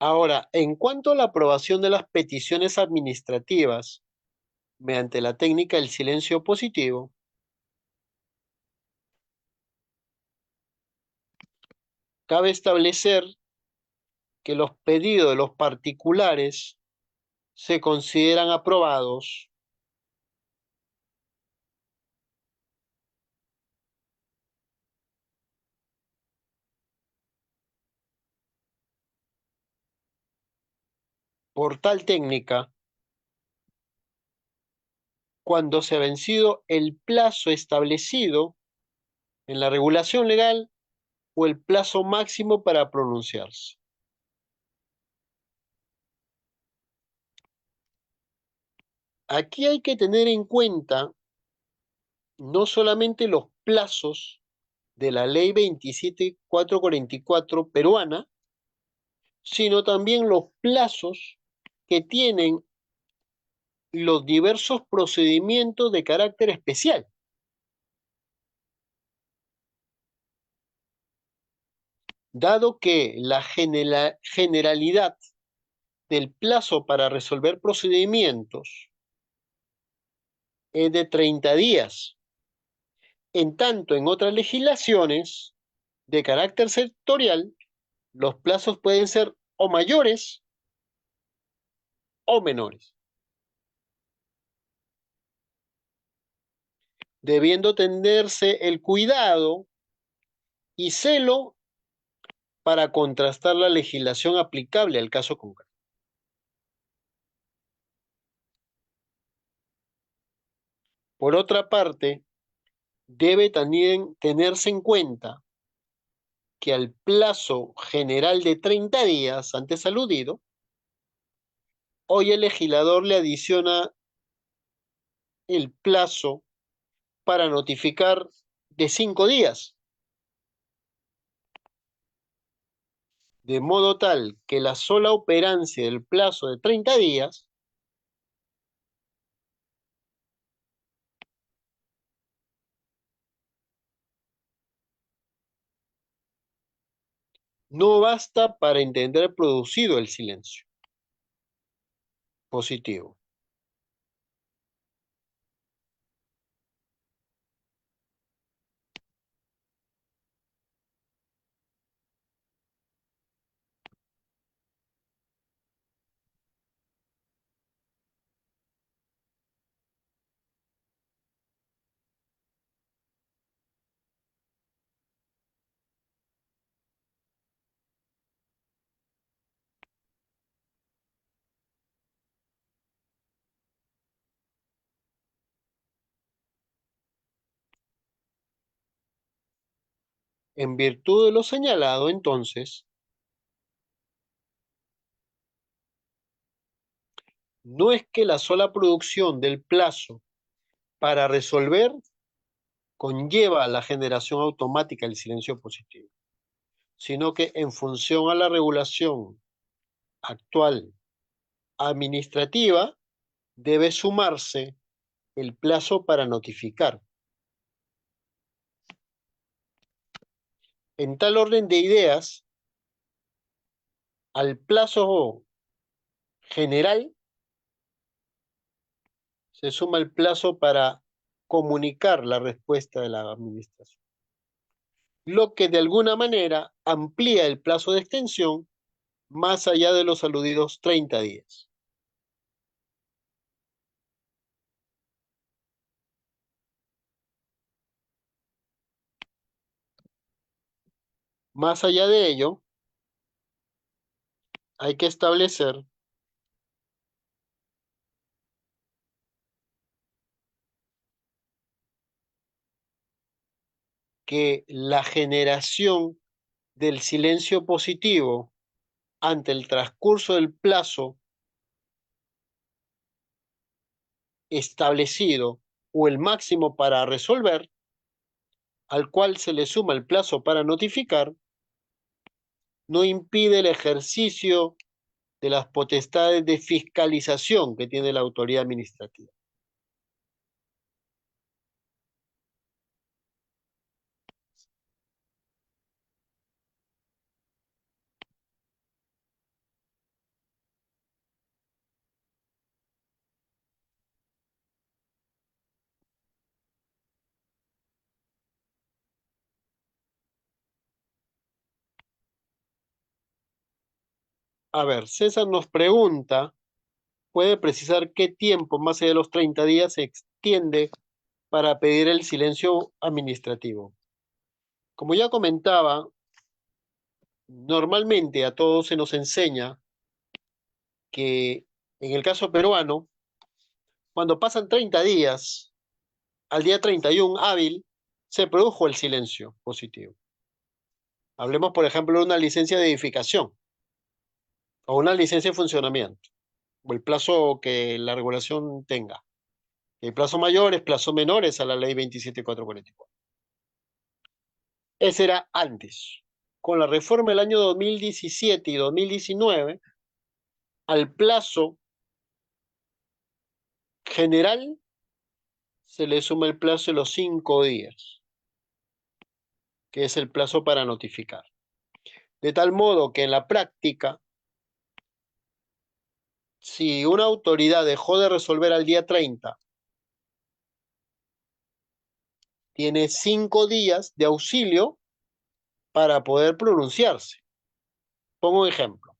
Ahora, en cuanto a la aprobación de las peticiones administrativas mediante la técnica del silencio positivo, cabe establecer que los pedidos de los particulares se consideran aprobados por tal técnica cuando se ha vencido el plazo establecido en la regulación legal o el plazo máximo para pronunciarse. Aquí hay que tener en cuenta no solamente los plazos de la ley 27444 peruana, sino también los plazos que tienen los diversos procedimientos de carácter especial, dado que la generalidad del plazo para resolver procedimientos es de 30 días. En tanto, en otras legislaciones de carácter sectorial, los plazos pueden ser o mayores o menores, debiendo tenerse el cuidado y celo para contrastar la legislación aplicable al caso concreto. Por otra parte, debe también tenerse en cuenta que al plazo general de 30 días antes aludido, hoy el legislador le adiciona el plazo para notificar de 5 días, de modo tal que la sola operancia del plazo de 30 días no basta para entender producido el silencio positivo. En virtud de lo señalado, entonces, no es que la sola producción del plazo para resolver conlleva la generación automática del silencio positivo, sino que en función a la regulación actual administrativa debe sumarse el plazo para notificar. En tal orden de ideas, al plazo general se suma el plazo para comunicar la respuesta de la administración, lo que de alguna manera amplía el plazo de extensión más allá de los aludidos 30 días. Más allá de ello, hay que establecer que la generación del silencio positivo ante el transcurso del plazo establecido o el máximo para resolver, al cual se le suma el plazo para notificar, no impide el ejercicio de las potestades de fiscalización que tiene la autoridad administrativa. A ver, César nos pregunta, ¿puede precisar qué tiempo más allá de los 30 días se extiende para pedir el silencio administrativo? Como ya comentaba, normalmente a todos se nos enseña que en el caso peruano, cuando pasan 30 días, al día 31 hábil, se produjo el silencio positivo. Hablemos, por ejemplo, de una licencia de edificación o una licencia de funcionamiento, o el plazo que la regulación tenga. El plazo mayor es plazo menores a la ley 27444. Ese era antes. Con la reforma del año 2017 y 2019, al plazo general se le suma el plazo de los 5 días, que es el plazo para notificar. De tal modo que en la práctica, si una autoridad dejó de resolver al día 30, tiene 5 días de auxilio para poder pronunciarse. Pongo un ejemplo.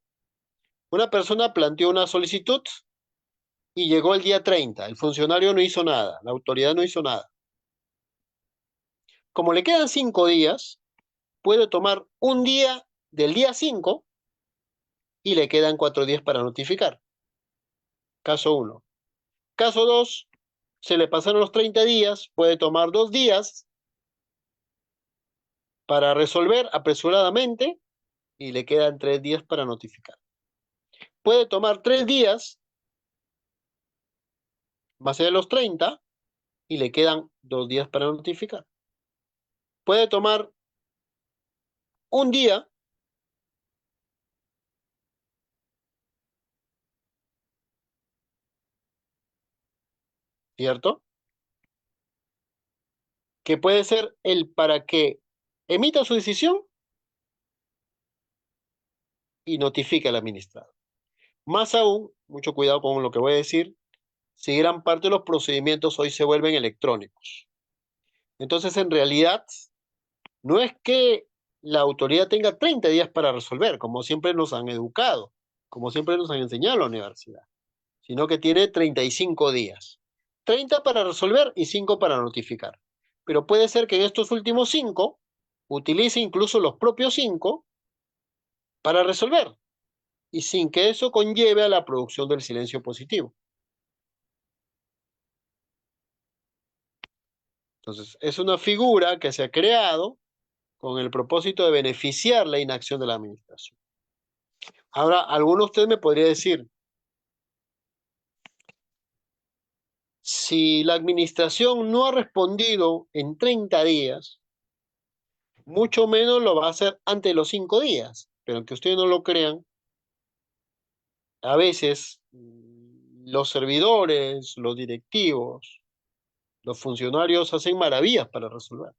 Una persona planteó una solicitud y llegó el día 30. El funcionario no hizo nada, la autoridad no hizo nada. Como le quedan 5 días, puede tomar un día del día 5 y le quedan 4 días para notificar. Caso 1. Caso 2, se le pasaron los 30 días, puede tomar 2 días para resolver apresuradamente y le quedan 3 días para notificar. Puede tomar 3 días más allá de los 30 y le quedan 2 días para notificar. Puede tomar un día, ¿cierto? Que puede ser el para que emita su decisión y notifique al administrado. Más aún, mucho cuidado con lo que voy a decir, si gran parte de los procedimientos hoy se vuelven electrónicos. Entonces, en realidad, no es que la autoridad tenga 30 días para resolver, como siempre nos han educado, como siempre nos han enseñado en la universidad, sino que tiene 35 días. 30 para resolver y 5 para notificar. Pero puede ser que en estos últimos 5 utilice incluso los propios 5 para resolver y sin que eso conlleve a la producción del silencio positivo. Entonces, es una figura que se ha creado con el propósito de beneficiar la inacción de la administración. Ahora, alguno de ustedes me podría decir, si la administración no ha respondido en 30 días, mucho menos lo va a hacer antes de los 5 días. Pero aunque ustedes no lo crean, a veces los servidores, los directivos, los funcionarios hacen maravillas para resolver.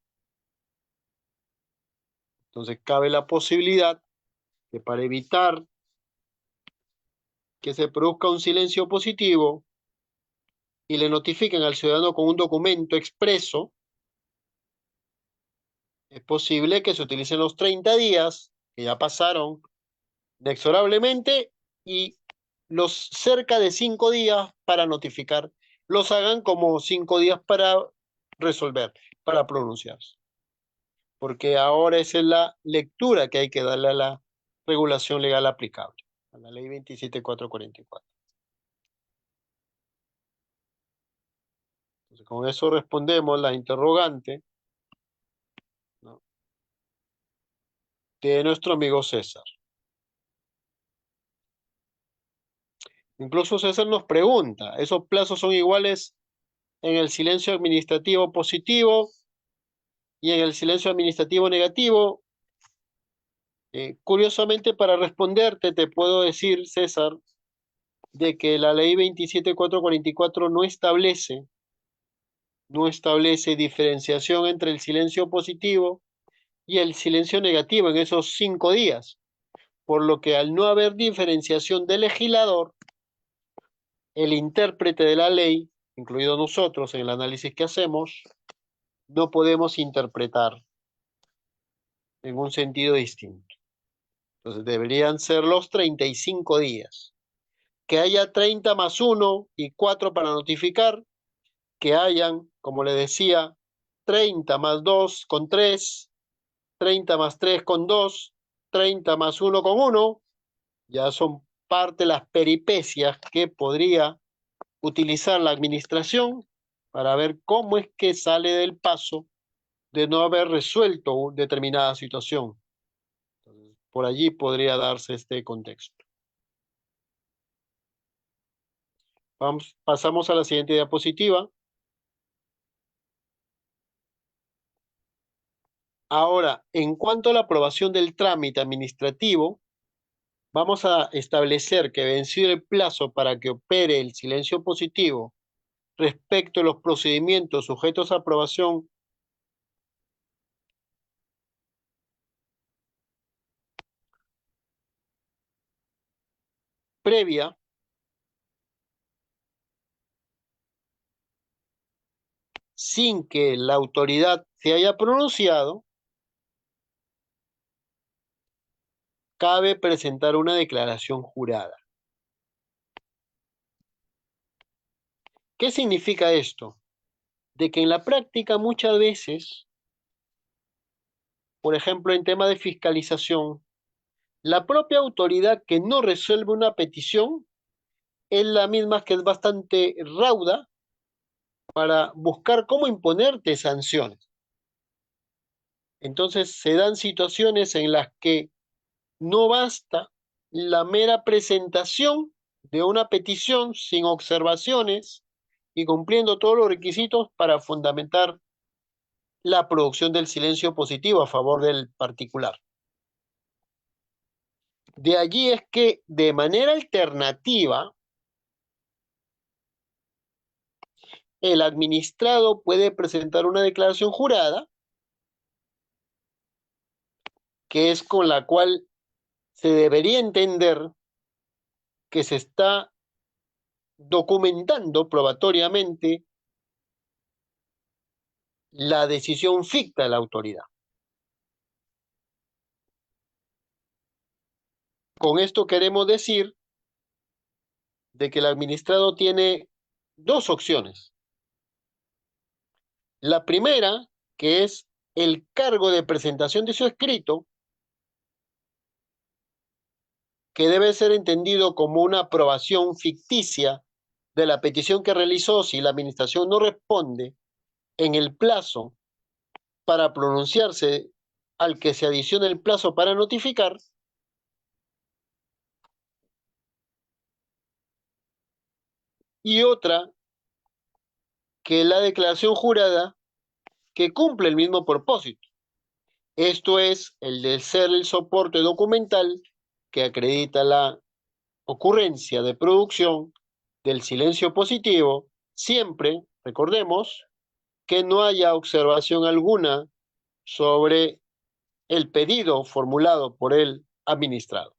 Entonces cabe la posibilidad que para evitar que se produzca un silencio positivo y le notifiquen al ciudadano con un documento expreso, es posible que se utilicen los 30 días, que ya pasaron inexorablemente, y los cerca de 5 días para notificar, los hagan como 5 días para resolver, para pronunciarse. Porque ahora esa es la lectura que hay que darle a la regulación legal aplicable, a la ley 27444. Entonces, con eso respondemos la interrogante, ¿no?, de nuestro amigo César. Incluso César nos pregunta, ¿esos plazos son iguales en el silencio administrativo positivo y en el silencio administrativo negativo? Curiosamente, para responderte, te puedo decir, César, de que la ley 27444 no establece diferenciación entre el silencio positivo y el silencio negativo en esos 5 días, por lo que al no haber diferenciación del legislador, el intérprete de la ley, incluido nosotros en el análisis que hacemos, no podemos interpretar en un sentido distinto. Entonces deberían ser los 35 días. Que haya 30 más 1 y 4 para notificar, que hayan, como le decía, 30 más 2 con 3, 30 más 3 con 2, 30 más 1 con 1, ya son parte de las peripecias que podría utilizar la administración para ver cómo es que sale del paso de no haber resuelto determinada situación. Entonces, por allí podría darse este contexto. Pasamos a la siguiente diapositiva. Ahora, en cuanto a la aprobación del trámite administrativo, vamos a establecer que vencido el plazo para que opere el silencio positivo respecto a los procedimientos sujetos a aprobación previa, sin que la autoridad se haya pronunciado, cabe presentar una declaración jurada. ¿Qué significa esto? De que en la práctica muchas veces, por ejemplo, en tema de fiscalización, la propia autoridad que no resuelve una petición es la misma que es bastante rauda para buscar cómo imponerte sanciones. Entonces se dan situaciones en las que no basta la mera presentación de una petición sin observaciones y cumpliendo todos los requisitos para fundamentar la producción del silencio positivo a favor del particular. De allí es que de manera alternativa, el administrado puede presentar una declaración jurada, que es con la cual se debería entender que se está documentando probatoriamente la decisión ficta de la autoridad. Con esto queremos decir de que el administrado tiene dos opciones. La primera, que es el cargo de presentación de su escrito, que debe ser entendido como una aprobación ficticia de la petición que realizó si la administración no responde en el plazo para pronunciarse al que se adiciona el plazo para notificar, y otra que la declaración jurada que cumple el mismo propósito. Esto es el de ser el soporte documental que acredita la ocurrencia de producción del silencio positivo, siempre, recordemos, que no haya observación alguna sobre el pedido formulado por el administrado.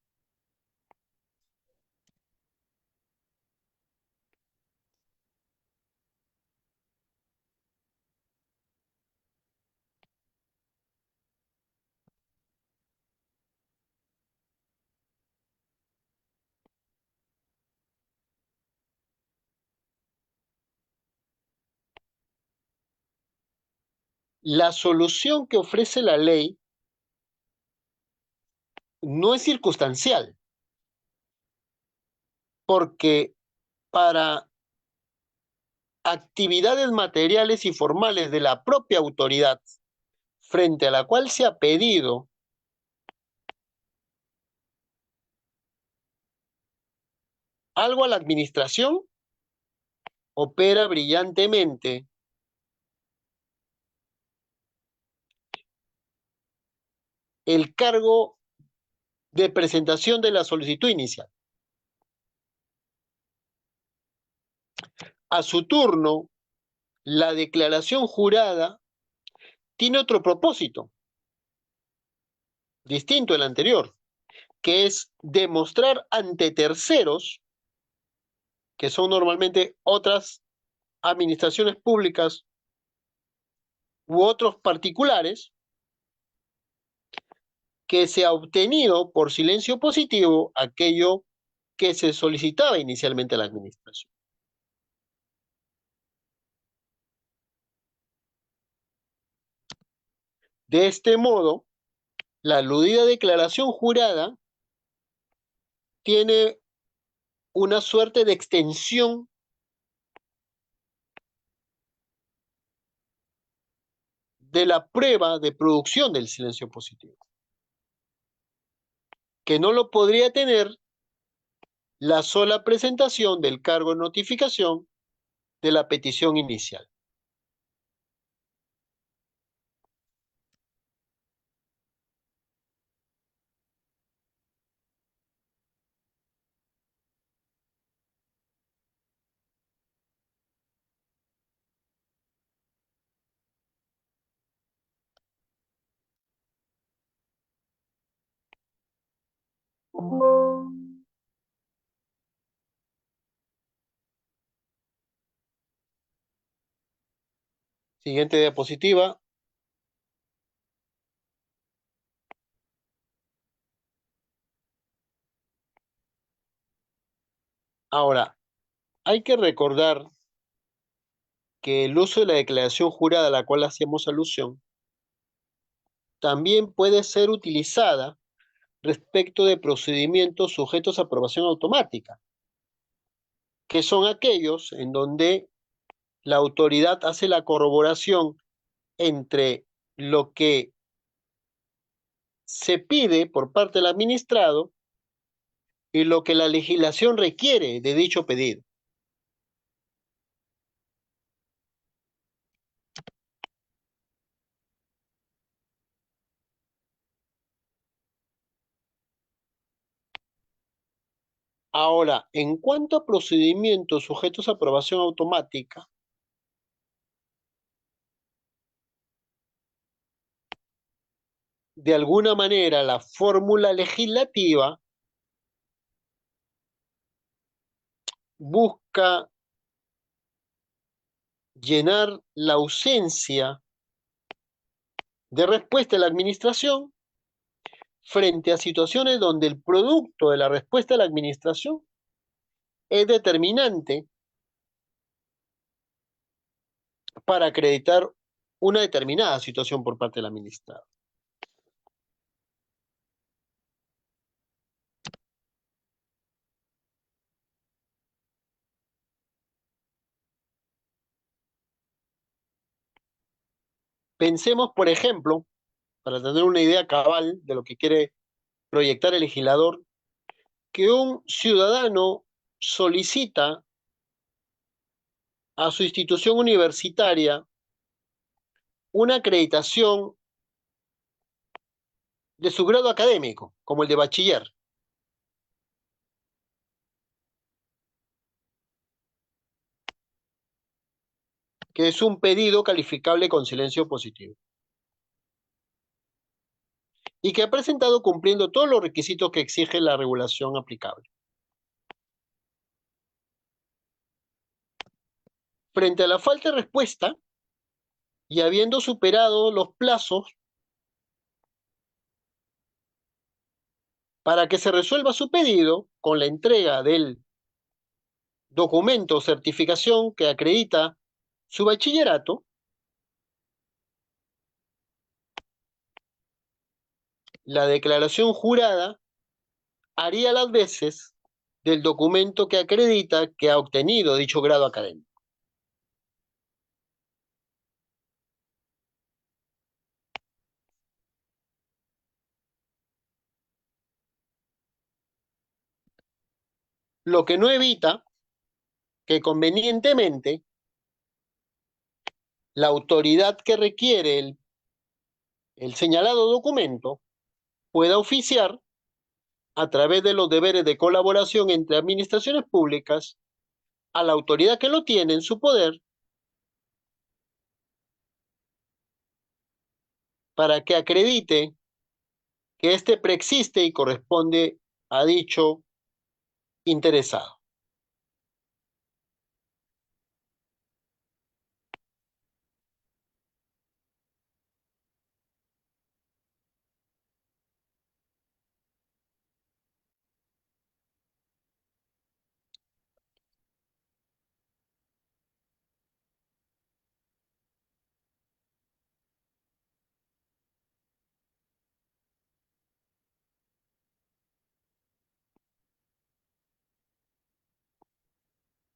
La solución que ofrece la ley no es circunstancial, porque para actividades materiales y formales de la propia autoridad frente a la cual se ha pedido algo a la administración, opera brillantemente el cargo de presentación de la solicitud inicial. A su turno, la declaración jurada tiene otro propósito, distinto al anterior, que es demostrar ante terceros, que son normalmente otras administraciones públicas u otros particulares, que se ha obtenido por silencio positivo aquello que se solicitaba inicialmente a la administración. De este modo, la aludida declaración jurada tiene una suerte de extensión de la prueba de producción del silencio positivo, que no lo podría tener la sola presentación del cargo de notificación de la petición inicial. Siguiente diapositiva. Ahora, hay que recordar que el uso de la declaración jurada a la cual hacemos alusión también puede ser utilizada respecto de procedimientos sujetos a aprobación automática, que son aquellos en donde la autoridad hace la corroboración entre lo que se pide por parte del administrado y lo que la legislación requiere de dicho pedido. Ahora, en cuanto a procedimientos sujetos a aprobación automática, de alguna manera la fórmula legislativa busca llenar la ausencia de respuesta de la administración frente a situaciones donde el producto de la respuesta de la administración es determinante para acreditar una determinada situación por parte del administrado. Pensemos, por ejemplo, para tener una idea cabal de lo que quiere proyectar el legislador, que un ciudadano solicita a su institución universitaria una acreditación de su grado académico, como el de bachiller, que es un pedido calificable con silencio positivo, y que ha presentado cumpliendo todos los requisitos que exige la regulación aplicable. Frente a la falta de respuesta y habiendo superado los plazos para que se resuelva su pedido con la entrega del documento o certificación que acredita su bachillerato, la declaración jurada haría las veces del documento que acredita que ha obtenido dicho grado académico. Lo que no evita que convenientemente la autoridad que requiere el señalado documento pueda oficiar a través de los deberes de colaboración entre administraciones públicas a la autoridad que lo tiene en su poder para que acredite que éste preexiste y corresponde a dicho interesado.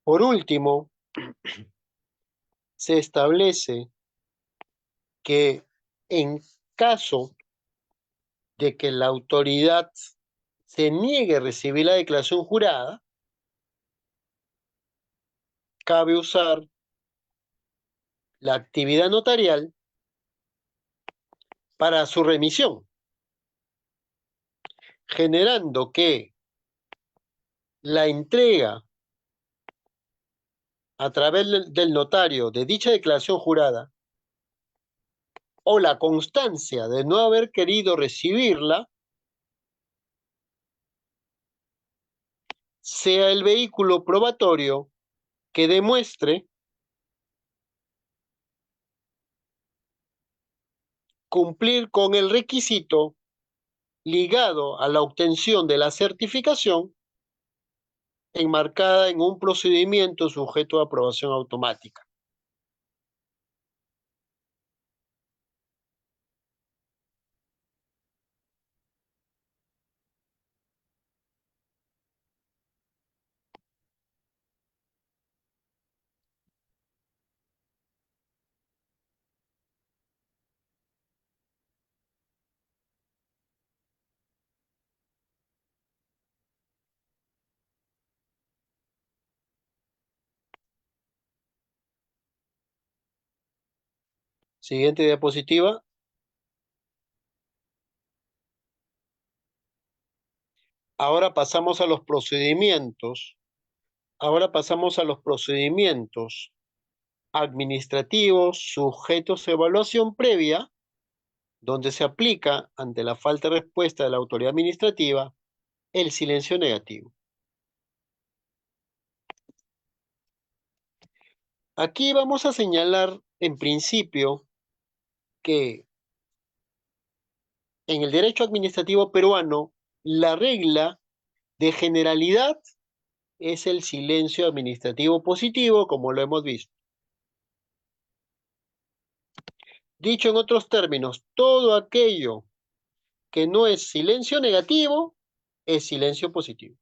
Por último, se establece que en caso de que la autoridad se niegue a recibir la declaración jurada, cabe usar la actividad notarial para su remisión, generando que la entrega a través del notario de dicha declaración jurada o la constancia de no haber querido recibirla sea el vehículo probatorio que demuestre cumplir con el requisito ligado a la obtención de la certificación enmarcada en un procedimiento sujeto a aprobación automática. Siguiente diapositiva. Ahora pasamos a los procedimientos. Ahora pasamos a los procedimientos administrativos sujetos a evaluación previa, donde se aplica, ante la falta de respuesta de la autoridad administrativa, el silencio negativo. Aquí vamos a señalar, en principio, que en el derecho administrativo peruano, la regla de generalidad es el silencio administrativo positivo, como lo hemos visto. Dicho en otros términos, todo aquello que no es silencio negativo es silencio positivo.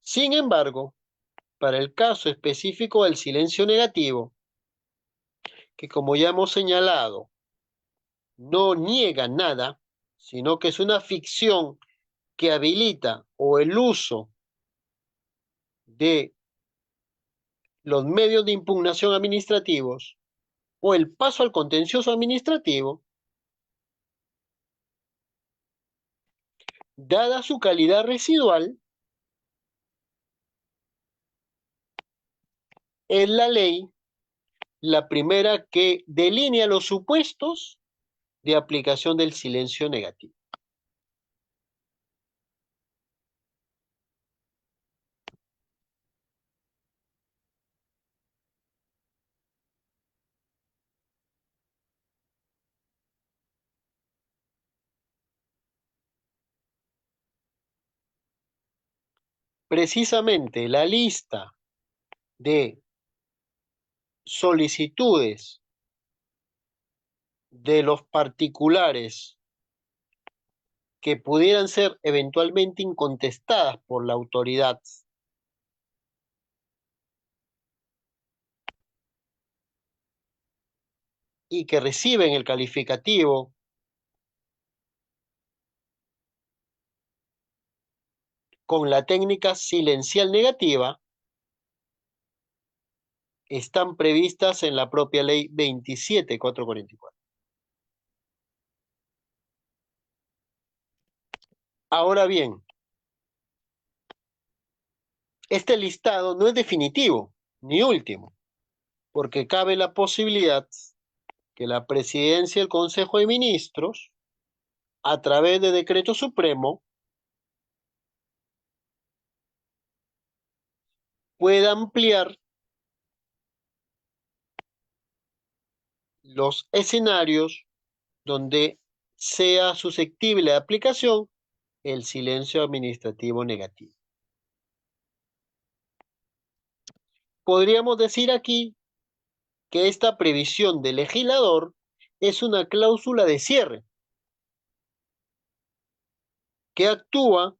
Sin embargo, para el caso específico del silencio negativo, que, como ya hemos señalado, no niega nada, sino que es una ficción que habilita o el uso de los medios de impugnación administrativos o el paso al contencioso administrativo, dada su calidad residual, es la ley la primera que delinea los supuestos de aplicación del silencio negativo. Precisamente la lista de solicitudes de los particulares que pudieran ser eventualmente incontestadas por la autoridad y que reciben el calificativo con la técnica silencial negativa, están previstas en la propia ley 27444. Ahora bien, este listado no es definitivo ni último, porque cabe la posibilidad que la Presidencia y el Consejo de Ministros, a través de decreto supremo, pueda ampliar los escenarios donde sea susceptible de aplicación el silencio administrativo negativo. Podríamos decir aquí que esta previsión del legislador es una cláusula de cierre que actúa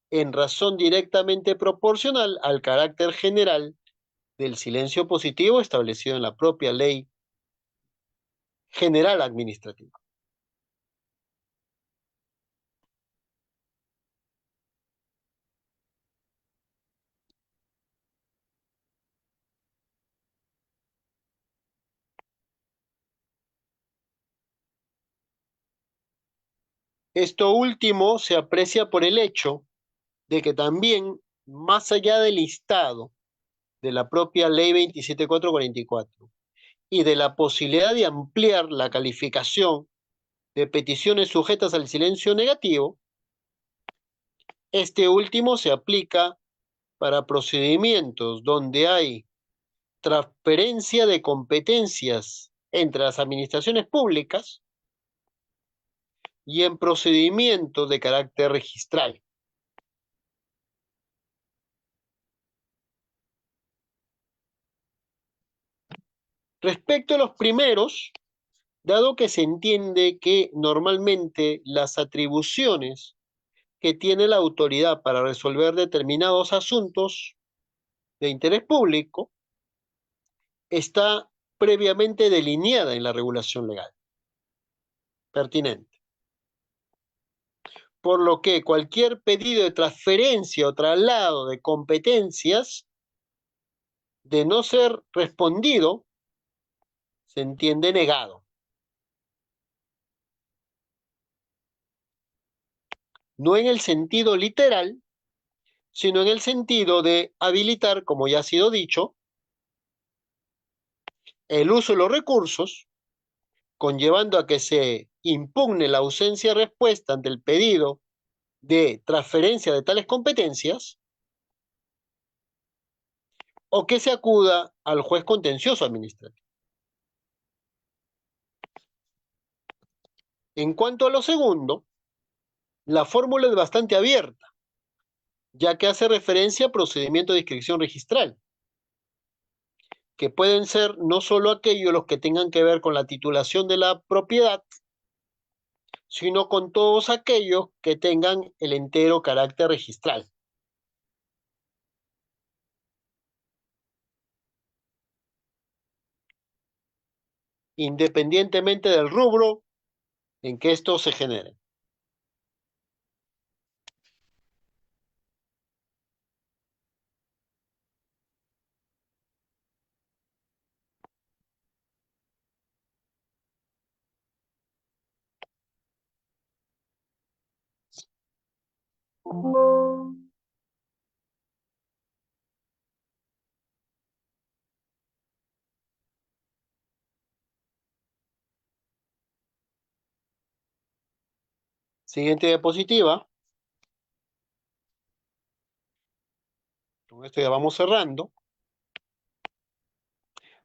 en razón directamente proporcional al carácter general del silencio positivo establecido en la propia Ley General Administrativa. Esto último se aprecia por el hecho de que también, más allá del listado de la propia Ley 27444 y de la posibilidad de ampliar la calificación de peticiones sujetas al silencio negativo, este último se aplica para procedimientos donde hay transferencia de competencias entre las administraciones públicas y en procedimientos de carácter registral. Respecto a los primeros, dado que se entiende que normalmente las atribuciones que tiene la autoridad para resolver determinados asuntos de interés público está previamente delineada en la regulación legal pertinente. Por lo que cualquier pedido de transferencia o traslado de competencias, de no ser respondido, se entiende negado. No en el sentido literal, sino en el sentido de habilitar, como ya ha sido dicho, el uso de los recursos, conllevando a que se impugne la ausencia de respuesta ante el pedido de transferencia de tales competencias, o que se acuda al juez contencioso administrativo. En cuanto a lo segundo, la fórmula es bastante abierta, ya que hace referencia a procedimientos de inscripción registral, que pueden ser no solo aquellos los que tengan que ver con la titulación de la propiedad, sino con todos aquellos que tengan el entero carácter registral. independientemente del rubro en que esto se genere. Siguiente diapositiva. Con esto ya vamos cerrando.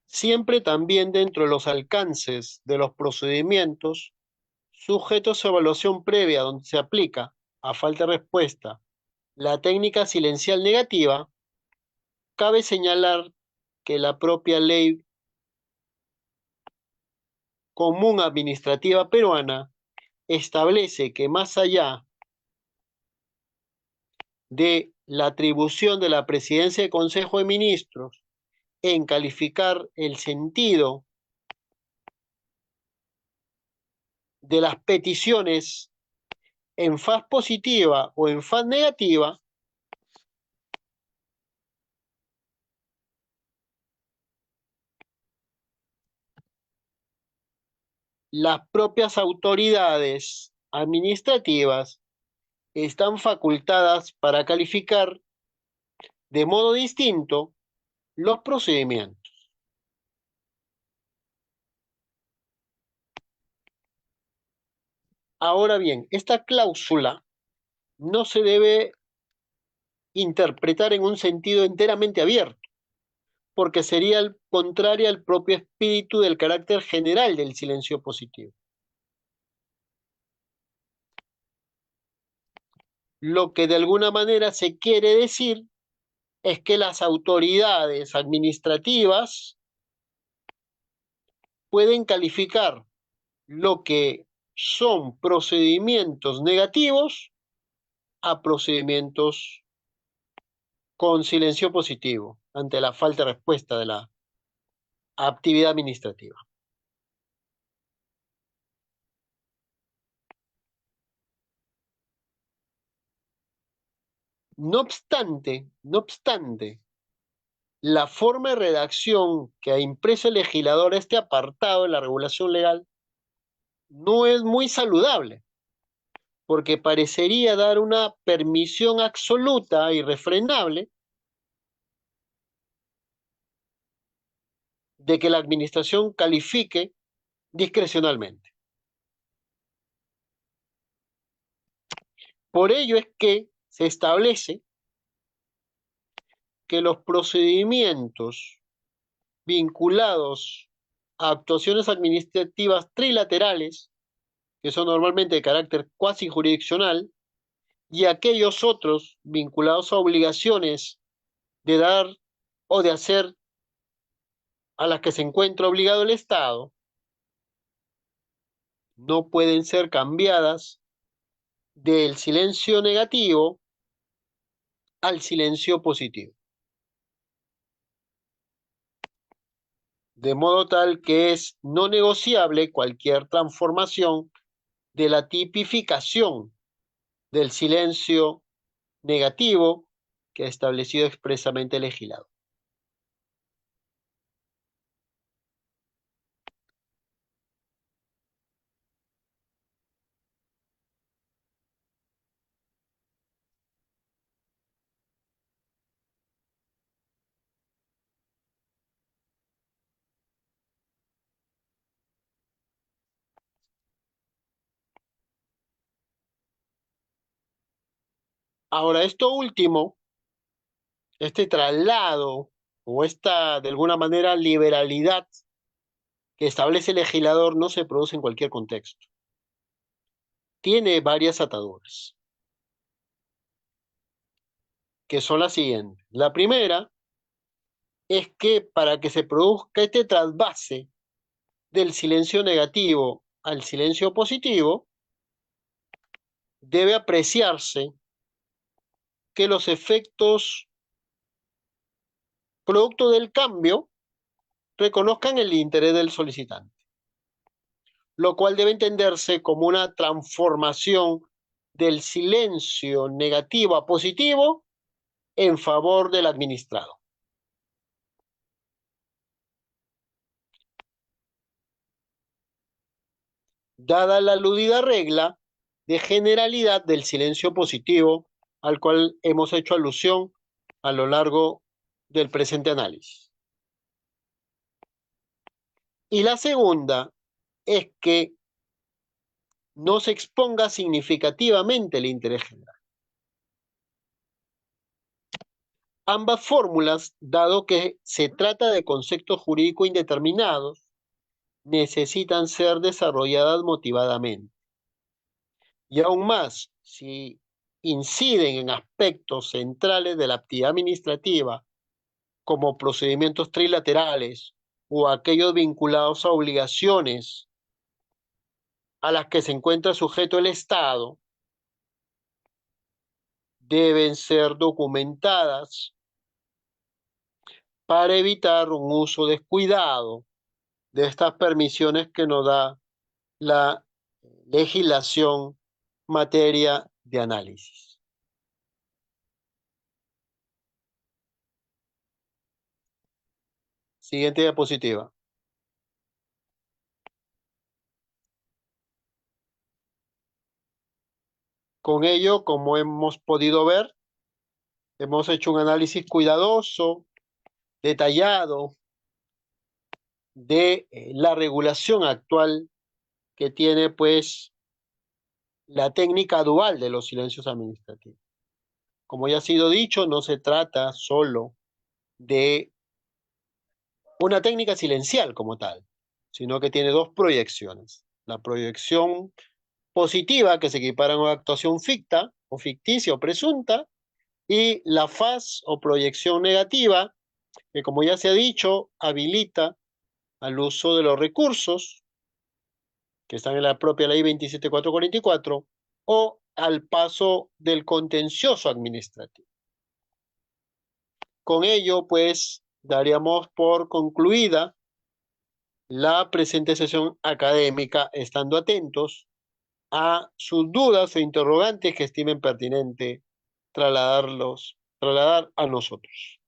Siempre también dentro de los alcances de los procedimientos sujetos a evaluación previa donde se aplica, a falta de respuesta, la técnica silencial negativa, cabe señalar que la propia ley común administrativa peruana establece que más allá de la atribución de la presidencia del Consejo de Ministros en calificar el sentido de las peticiones en faz positiva o en faz negativa, las propias autoridades administrativas están facultadas para calificar de modo distinto los procedimientos. Ahora bien, esta cláusula no se debe interpretar en un sentido enteramente abierto, porque sería contraria al propio espíritu del carácter general del silencio positivo. Lo que de alguna manera se quiere decir es que las autoridades administrativas pueden calificar lo que son procedimientos negativos a procedimientos con silencio positivo ante la falta de respuesta de la actividad administrativa. No obstante, la forma de redacción que ha impreso el legislador este apartado de la regulación legal no es muy saludable, porque parecería dar una permisión absoluta e irrefrenable de que la administración califique discrecionalmente. Por ello es que se establece que los procedimientos vinculados a actuaciones administrativas trilaterales, que son normalmente de carácter cuasi jurisdiccional, y aquellos otros vinculados a obligaciones de dar o de hacer a las que se encuentra obligado el Estado, no pueden ser cambiadas del silencio negativo al silencio positivo. De modo tal que es no negociable cualquier transformación de la tipificación del silencio negativo que ha establecido expresamente el legislador. Ahora, esto último, este traslado o esta, de alguna manera, liberalidad que establece el legislador no se produce en cualquier contexto. Tiene varias ataduras, que son las siguientes. La primera es que para que se produzca este trasvase del silencio negativo al silencio positivo, debe apreciarse que los efectos producto del cambio reconozcan el interés del solicitante. lo cual debe entenderse como una transformación del silencio negativo a positivo en favor del administrado. Dada la aludida regla de generalidad del silencio positivo al cual hemos hecho alusión a lo largo del presente análisis. Y la segunda es que no se exponga significativamente el interés general. Ambas fórmulas, dado que se trata de conceptos jurídicos indeterminados, necesitan ser desarrolladas motivadamente. Y aún más, si inciden en aspectos centrales de la actividad administrativa, como procedimientos trilaterales o aquellos vinculados a obligaciones a las que se encuentra sujeto el Estado, deben ser documentadas para evitar un uso descuidado de estas permisiones que nos da la legislación materia de análisis. Siguiente diapositiva. Con ello, como hemos podido ver, hemos hecho un análisis cuidadoso, detallado, de la regulación actual que tiene, pues, la técnica dual de los silencios administrativos. Como ya ha sido dicho, no se trata solo de una técnica silencial como tal, sino que tiene dos proyecciones. La proyección positiva, que se equipara a una actuación ficta o ficticia o presunta, y la faz o proyección negativa, que como ya se ha dicho, habilita al uso de los recursos que están en la propia ley 27444 o al paso del contencioso administrativo. Con ello, pues, daríamos por concluida la presente sesión académica, estando atentos a sus dudas e interrogantes que estimen pertinente trasladar a nosotros.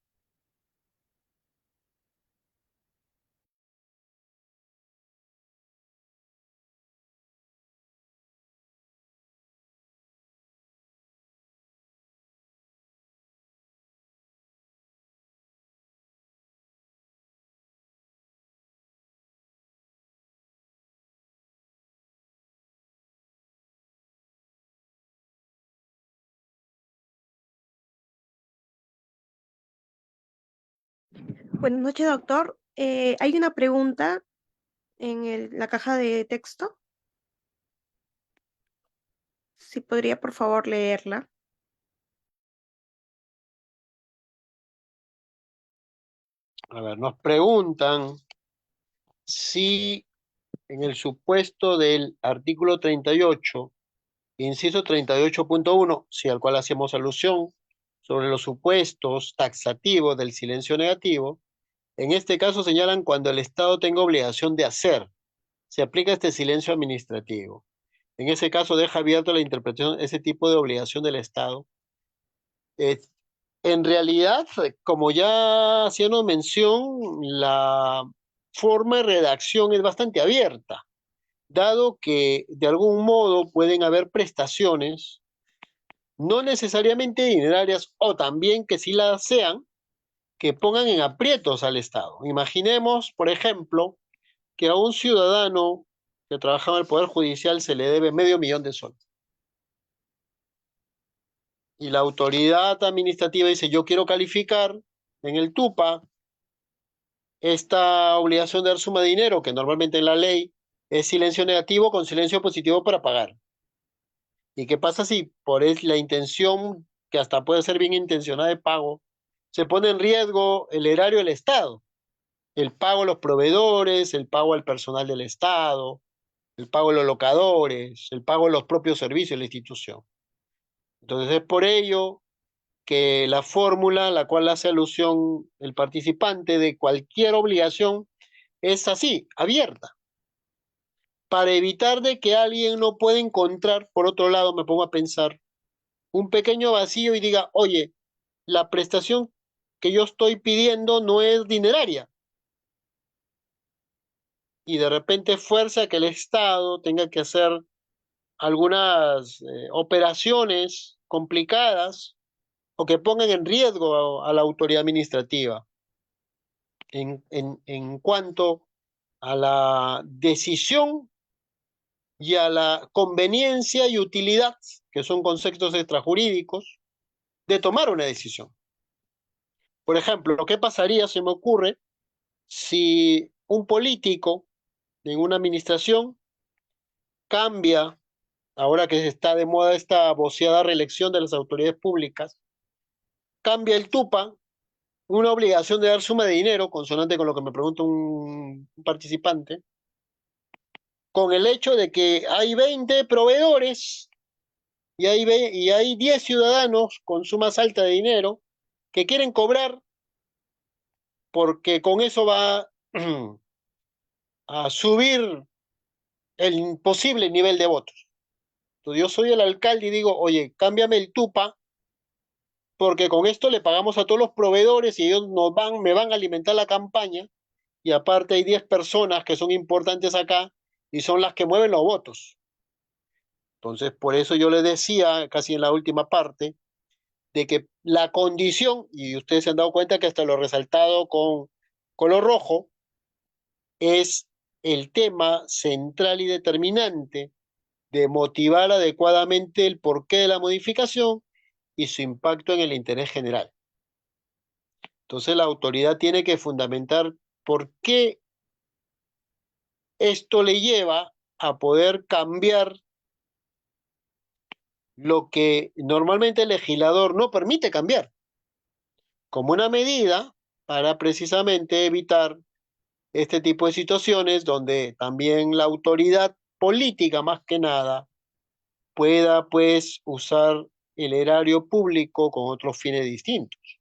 Buenas noches, doctor. Hay una pregunta en la caja de texto. Si podría, por favor, leerla. A ver, nos preguntan si en el supuesto del artículo 38, inciso 38.1, si al cual hacemos alusión, sobre los supuestos taxativos del silencio negativo, en este caso señalan cuando el Estado tenga obligación de hacer, se aplica este silencio administrativo. En ese caso deja abierto la interpretación de ese tipo de obligación del Estado. Eh, en realidad, como ya hacíamos mención, la forma de redacción es bastante abierta, dado que de algún modo pueden haber prestaciones, no necesariamente dinerarias, o también que sí las sean, que pongan en aprietos al Estado. Imaginemos, por ejemplo, que a un ciudadano que trabajaba en el Poder Judicial se le debe $500,000. Y la autoridad administrativa dice, yo quiero calificar en el TUPA esta obligación de dar suma de dinero, que normalmente en la ley es silencio negativo con silencio positivo para pagar. ¿Y qué pasa si por la intención, que hasta puede ser bien intencionada de pago, se pone en riesgo el erario del Estado? El pago a los proveedores, el pago al personal del Estado, el pago a los locadores, el pago a los propios servicios de la institución. Entonces es por ello que la fórmula a la cual hace alusión el participante de cualquier obligación es así, abierta. para evitar de que alguien no pueda encontrar, por otro lado, me pongo a pensar, un pequeño vacío y diga, oye, la prestación que yo estoy pidiendo no es dineraria. Y de repente fuerza que el Estado tenga que hacer algunas operaciones complicadas o que pongan en riesgo a la autoridad administrativa en cuanto a la decisión y a la conveniencia y utilidad, que son conceptos extrajurídicos, de tomar una decisión. Por ejemplo, ¿qué pasaría, se me ocurre, si un político en una administración cambia, ahora que está de moda esta voceada reelección de las autoridades públicas, cambia el TUPA, una obligación de dar suma de dinero, consonante con lo que me pregunta un participante, con el hecho de que hay 20 proveedores y hay 10 ciudadanos con sumas altas de dinero que quieren cobrar porque con eso va a subir el posible nivel de votos. Entonces yo soy el alcalde y digo, oye, cámbiame el TUPA porque con esto le pagamos a todos los proveedores y ellos me van a alimentar la campaña y aparte hay 10 personas que son importantes acá y son las que mueven los votos. Entonces, por eso yo les decía, casi en la última parte, de que la condición, y ustedes se han dado cuenta que hasta lo he resaltado con color rojo, es el tema central y determinante de motivar adecuadamente el porqué de la modificación y su impacto en el interés general. Entonces la autoridad tiene que fundamentar por qué esto le lleva a poder cambiar lo que normalmente el legislador no permite cambiar, como una medida para precisamente evitar este tipo de situaciones donde también la autoridad política más que nada pueda pues usar el erario público con otros fines distintos,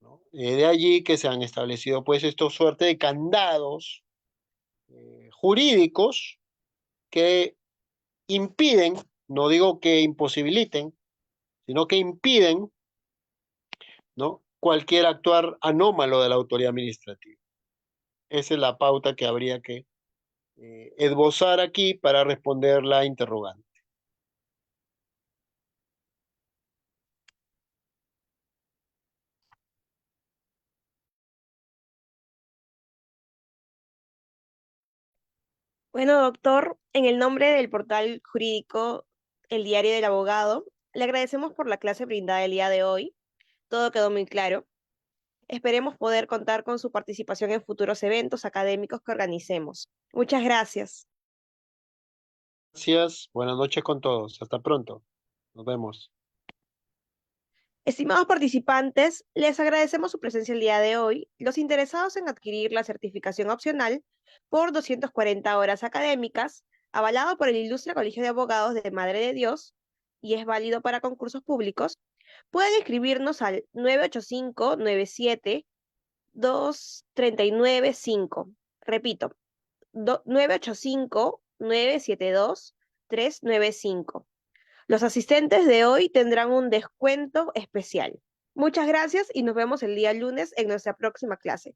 ¿no? De allí que se han establecido pues estos suerte de candados jurídicos que impiden, no digo que imposibiliten, sino que impiden, ¿no?, cualquier actuar anómalo de la autoridad administrativa. Esa es la pauta que habría que esbozar aquí para responder la interrogante. Bueno, doctor, en el nombre del portal jurídico El Diario del Abogado, le agradecemos por la clase brindada el día de hoy. Todo quedó muy claro. Esperemos poder contar con su participación en futuros eventos académicos que organicemos. Muchas gracias. Gracias, buenas noches con todos. Hasta pronto. Nos vemos. Estimados participantes, les agradecemos su presencia el día de hoy. Los interesados en adquirir la certificación opcional por 240 horas académicas, avalado por el Ilustre Colegio de Abogados de Madre de Dios y es válido para concursos públicos, pueden escribirnos al 985-972395. Repito, 985-972-395. Los asistentes de hoy tendrán un descuento especial. Muchas gracias y nos vemos el día lunes en nuestra próxima clase.